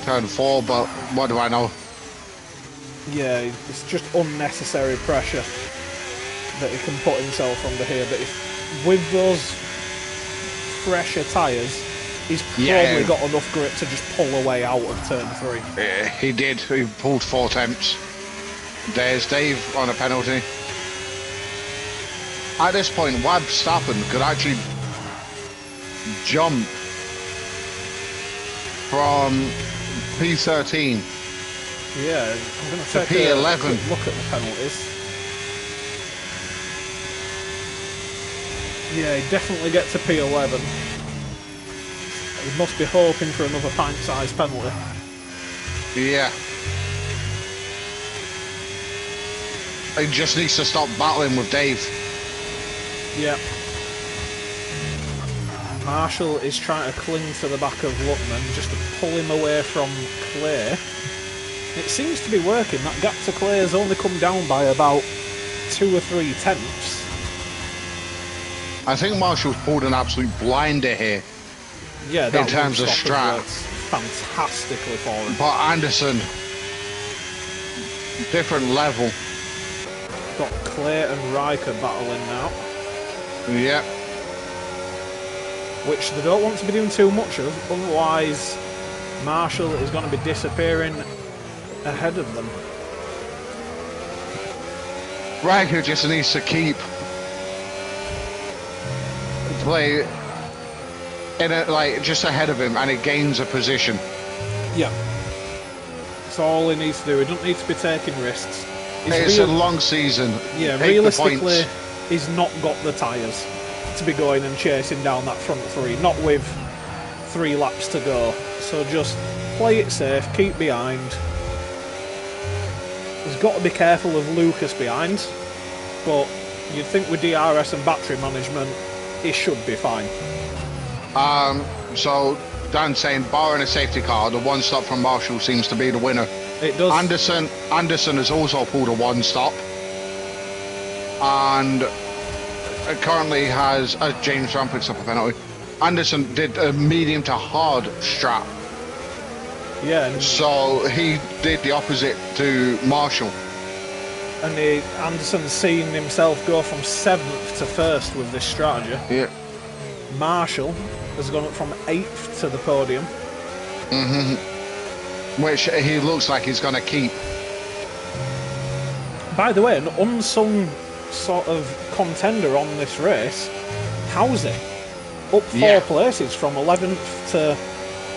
turn 4, but what do I know? Yeah, it's just unnecessary pressure that he can put himself under here. But if, with those fresher tyres, he's probably got enough grip to just pull away out of turn 3. He did. He pulled 4 attempts. There's Dave on a penalty. At this point, Wab Stappen could actually jump from P13. Yeah, I'm going to take P11. a quick look at the penalties. Yeah, he definitely gets to P11. He must be hoping for another pint-sized penalty. Yeah. He just needs to stop battling with Dave. Yeah. Marshall is trying to cling to the back of Luckman just to pull him away from Clay. It seems to be working. That gap to Clay has only come down by about 2 or 3 tenths. I think Marshall's pulled an absolute blinder here. Yeah, in terms of strat, fantastically for him. But Anderson, different level. Got Clay and Riker battling now. Yeah. Which they don't want to be doing too much of, otherwise Marshall is going to be disappearing ahead of them. Riker just needs to keep play in a, like just ahead of him, and it gains a position. Yeah. That's all he needs to do. He doesn't need to be taking risks. It's a long season. Yeah, realistically, he's not got the tyres to be going and chasing down that front 3, not with 3 laps to go. So just play it safe, keep behind. He's got to be careful of Lucas behind, but you'd think with DRS and battery management, he should be fine. So Dan's saying, barring a safety car, the 1 stop from Marshall seems to be the winner. It does. Anderson has also pulled a 1 stop, and currently has, as James Brown picks up a penalty, Anderson did a medium to hard strat. Yeah. So he did the opposite to Marshall. And Anderson's seen himself go from 7th to 1st with this strategy. Yeah. Marshall has gone up from 8th to the podium. Which he looks like he's going to keep. By the way, an unsung sort of contender on this race, Housie, up 4 places from 11th to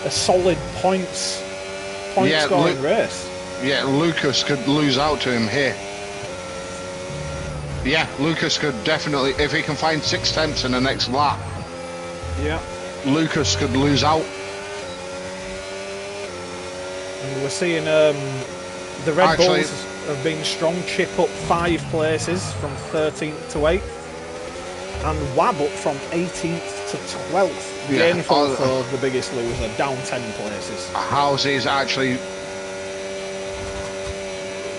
a solid point scoring race. Yeah, Lucas could lose out to him here. Yeah, Lucas could definitely, if he can find 6 tenths in the next lap. Yeah. Lucas could lose out. And we're seeing the Red Bulls have been strong, chip up 5 places from 13th to 8th, and Wab up from 18th to 12th. Gainful for the biggest loser, down 10 places. Housie's actually...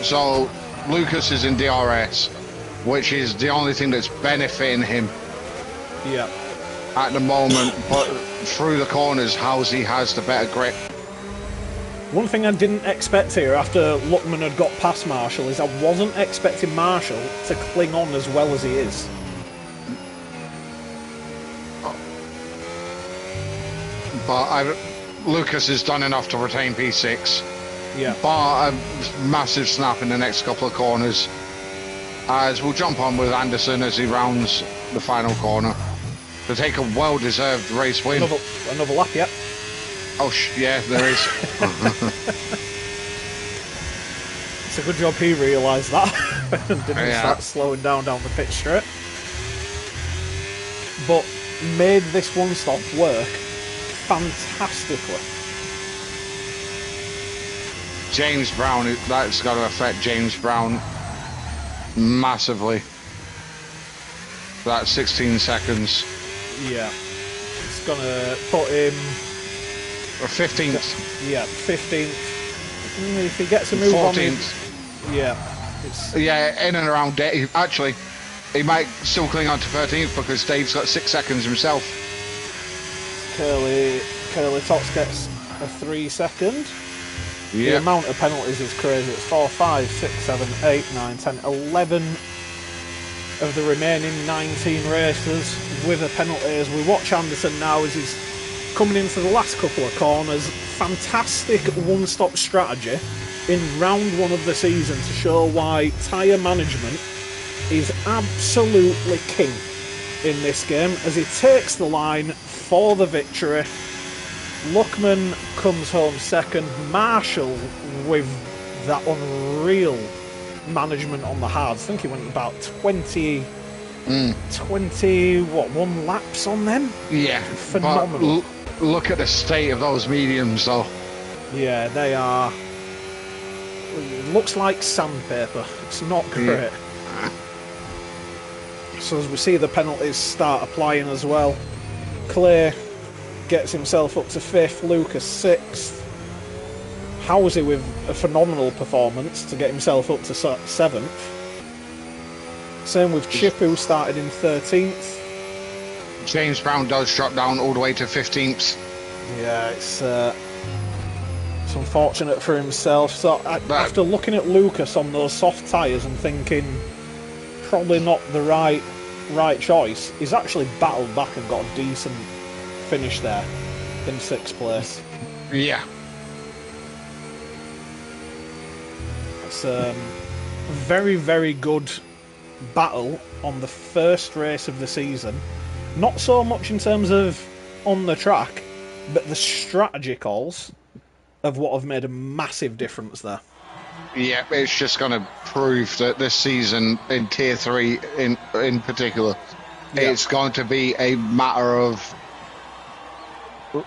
So, Lucas is in DRS, which is the only thing that's benefiting him. Yeah. At the moment, but through the corners, Housie has the better grip. One thing I didn't expect here after Luckman had got past Marshall is I wasn't expecting Marshall to cling on as well as he is. But Lucas has done enough to retain P6. Yeah. Bar a massive snap in the next couple of corners. As we'll jump on with Anderson as he rounds the final corner to take a well-deserved race win. Another lap, yeah. Oh, yeah, there is. It's a good job he realised that and didn't start slowing down the pit straight. But made this 1 stop work fantastically. James Brown, that's got to affect James Brown massively. That's 16 seconds. Yeah. It's going to put him... 15th. Yeah, 15th. If he gets a move 14th. on... Yeah. Yeah, in and around Dave. Actually, he might still cling on to 13th because Dave's got 6 seconds himself. Curly Tots gets a 3-second. The Yeah. amount of penalties is crazy. It's 4, 5, 6, 7, 8, 9, 10, 11 of the remaining 19 races with a penalty. As we watch Anderson now as he's coming into the last couple of corners. Fantastic one-stop strategy in round 1 of the season to show why tyre management is absolutely king in this game as he takes the line for the victory. Luckman comes home second. Marshall with that unreal management on the hards. I think he went about 20 1 laps on them? Yeah. Phenomenal. Look at the state of those mediums, though. Yeah, they are. It looks like sandpaper. It's not great. Yeah. So as we see the penalties start applying as well, Clay gets himself up to 5th, Lucas 6th. Housie with a phenomenal performance to get himself up to 7th. Same with Chip, who started in 13th. James Brown does drop down all the way to 15th. Yeah, it's unfortunate for himself. So after looking at Lucas on those soft tyres and thinking probably not the right choice, he's actually battled back and got a decent finish there in 6th place. Yeah. It's a very, very good battle on the first race of the season. Not so much in terms of on the track, but the strategy calls of what have made a massive difference there. Yeah, it's just going to prove that this season in Tier 3 in particular, it's going to be a matter of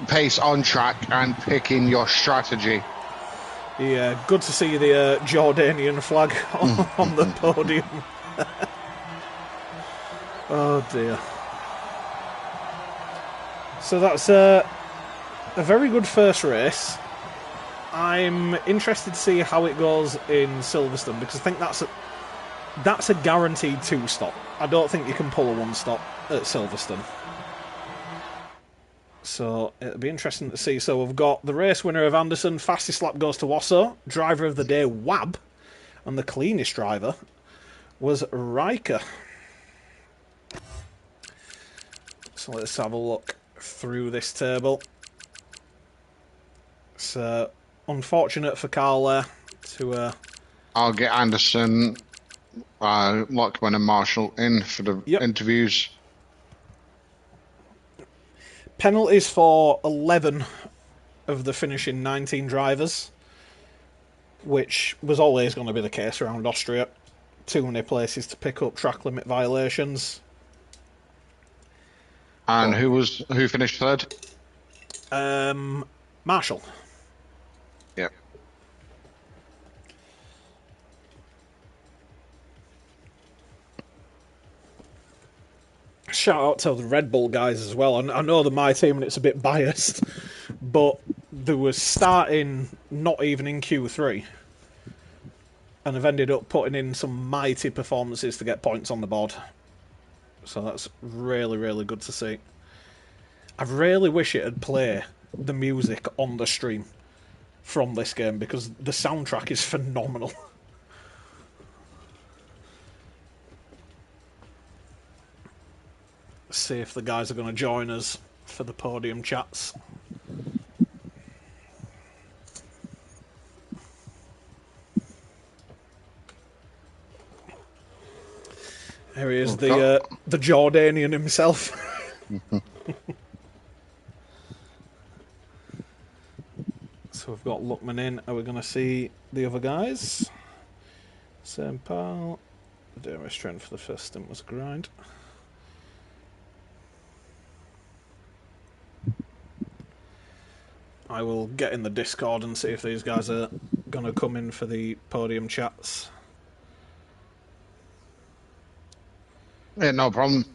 pace on track and picking your strategy. Yeah, good to see the Jordanian flag on the podium. Oh dear. So that's a very good first race. I'm interested to see how it goes in Silverstone because I think that's a guaranteed 2-stop. I don't think you can pull a 1-stop at Silverstone. So it'll be interesting to see. So we've got the race winner of Anderson, fastest lap goes to Wasso, driver of the day Wab, and the cleanest driver was Riker. So let's have a look through this table. So unfortunate for Carl there to I'll get Anderson, Lockman and Marshall in for the interviews. penalties for 11 of the finishing 19 drivers, which was always going to be the case around Austria. Too many places to pick up track limit violations. And who finished third? Marshall. Yep. Shout out to the Red Bull guys as well. And I know they're my team and it's a bit biased, but they were starting not even in Q3 and have ended up putting in some mighty performances to get points on the board. So that's really, really good to see. I really wish it'd play the music on the stream from this game because the soundtrack is phenomenal. See if the guys are going to join us for the podium chats. Here he is, the Jordanian himself. So we've got Luckman in. Are we going to see the other guys? Same pal. The DRS trend for the first stint was a grind. I will get in the Discord and see if these guys are going to come in for the podium chats. Yeah, no problem.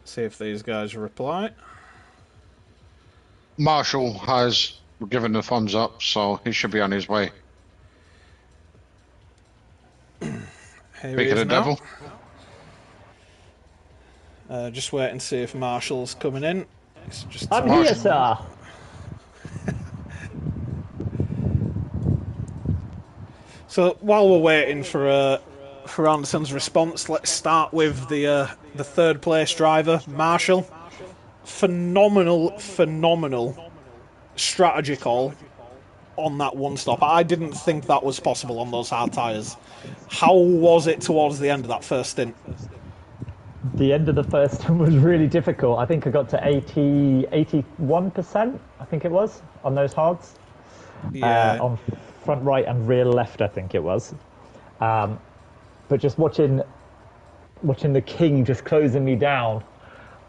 See if these guys reply. Marshall has given the thumbs up, so he should be on his way. Here he Speak of is the now. devil. Just waiting to see if Marshall's coming in. It's just I'm talking. here, sir. So while we're waiting for Anderson's response, let's start with the third place driver, Marshall. Phenomenal strategy call on that one stop. I didn't think that was possible on those hard tyres. How was it towards the end of that first stint? The end of the first was really difficult. I think I got to 81%, I think it was, on those hards. Yeah. On front right and rear left, I think it was. But just watching the King just closing me down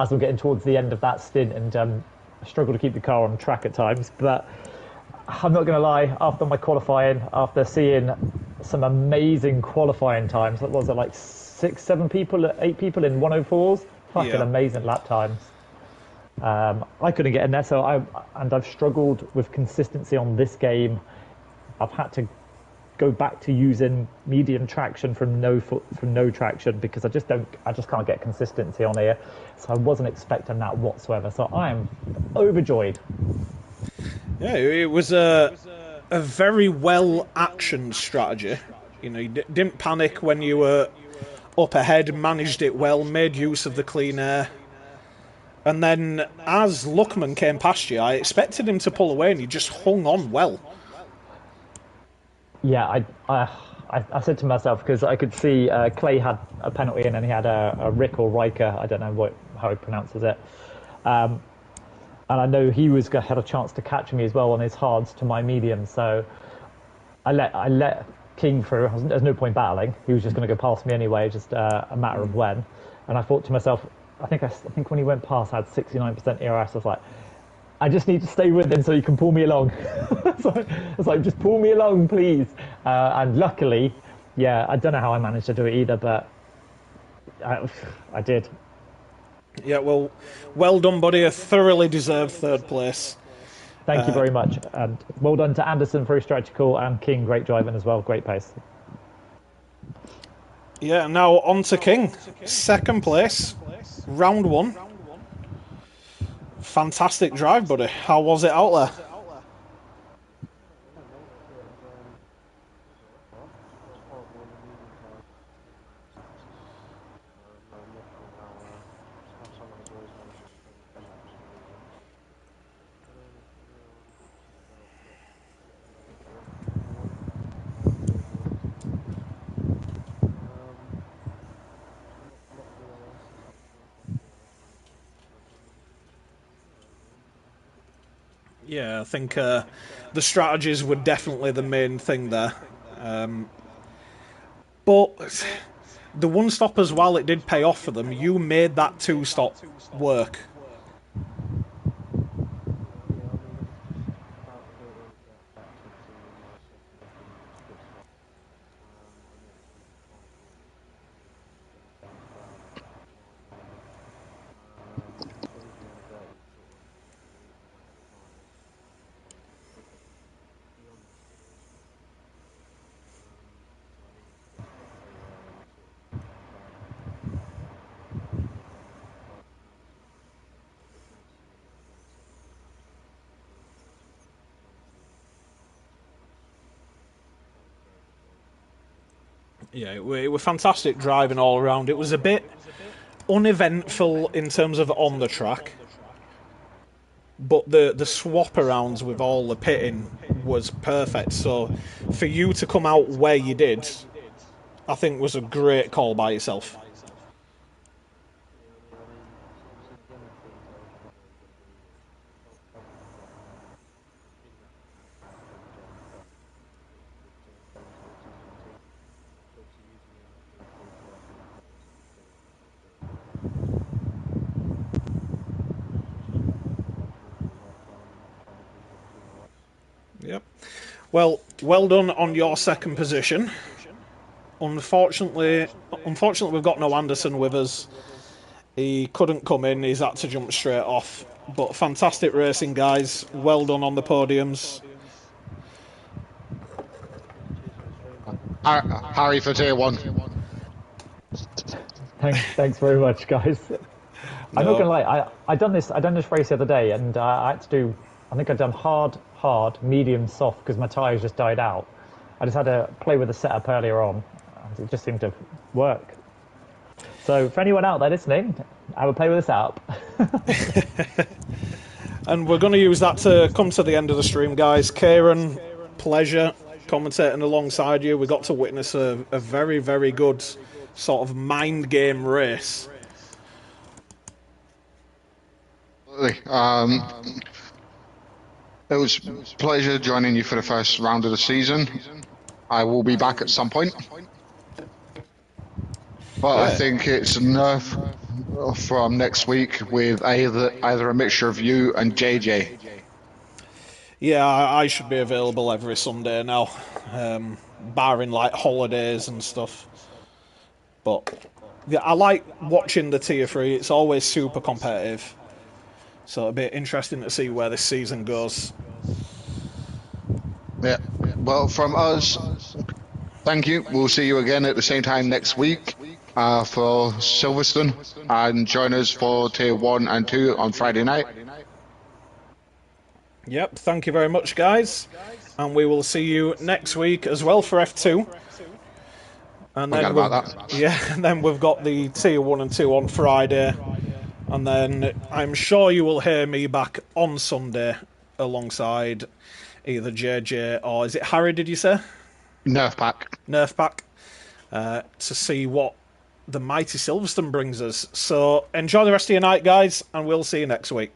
as I'm getting towards the end of that stint, and I struggle to keep the car on track at times. But I'm not going to lie, after my qualifying, after seeing some amazing qualifying times, that was like 8 people in 104s, fucking amazing lap times. I couldn't get in there, so I've struggled with consistency on this game. I've had to go back to using medium traction from no traction because I just can't get consistency on here. So I wasn't expecting that whatsoever. So I am overjoyed. Yeah, it was a very well actioned strategy. You know, you didn't panic when you were up ahead, managed it well, made use of the clean air. And then as Luckman came past you, I expected him to pull away, and he just hung on well. Yeah, I said to myself, because I could see Clay had a penalty and then he had a Rick or Riker, I don't know how he pronounces it. And I know he had a chance to catch me as well on his hards to my medium, so I let King through. There's no point battling. He was just going to go past me anyway, just a matter of when. And I thought to myself, I think when he went past, I had 69% ERS. I was like, I just need to stay with him so you can pull me along. So it's like, just pull me along, please. And luckily, yeah, I don't know how I managed to do it either, but I did. Yeah, well done, buddy. A thoroughly deserved third place. Thank you very much. And well done to Anderson for his strategy call, and King, great driving as well, great pace. Yeah, now on to King. Second place, round one. Fantastic drive, buddy. How was it out there? Yeah, I think the strategies were definitely the main thing there. But the one stop as well, it did pay off for them. You made that two stop work. Yeah, it was fantastic driving all around. It was a bit uneventful in terms of on the track, but the swap arounds with all the pitting was perfect. So for you to come out where you did, I think was a great call by yourself. Yep. Well done on your second position. Unfortunately, we've got no Anderson with us. He couldn't come in, he's had to jump straight off. But fantastic racing, guys. Well done on the podiums. Harry for tier 1. Thanks very much, guys. I'm not gonna lie. I done this race the other day, and I had to do. I think I'd done hard, medium, soft because my tyres just died out. I just had to play with the setup earlier on. And it just seemed to work. So for anyone out there listening, have a play with the setup. And we're going to use that to come to the end of the stream, guys. Kieran, pleasure commentating alongside you. We got to witness a very, very good sort of mind game race. It was a pleasure joining you for the first round of the season. I will be back at some point. But I think it's enough from next week with either a mixture of you and JJ. Yeah, I should be available every Sunday now, barring like holidays and stuff. But yeah, I like watching the Tier 3. It's always super competitive. So it'll be interesting to see where this season goes. Yeah. Well, from us, thank you. We'll see you again at the same time next week for Silverstone. And join us for Tier 1 and 2 on Friday night. Yep, thank you very much, guys. And we will see you next week as well for F2. And then and then we've got the Tier 1 and 2 on Friday. And then I'm sure you will hear me back on Sunday alongside either JJ or is it Harry, did you say? Nerf pack. To see what the mighty Silverstone brings us. So enjoy the rest of your night, guys, and we'll see you next week.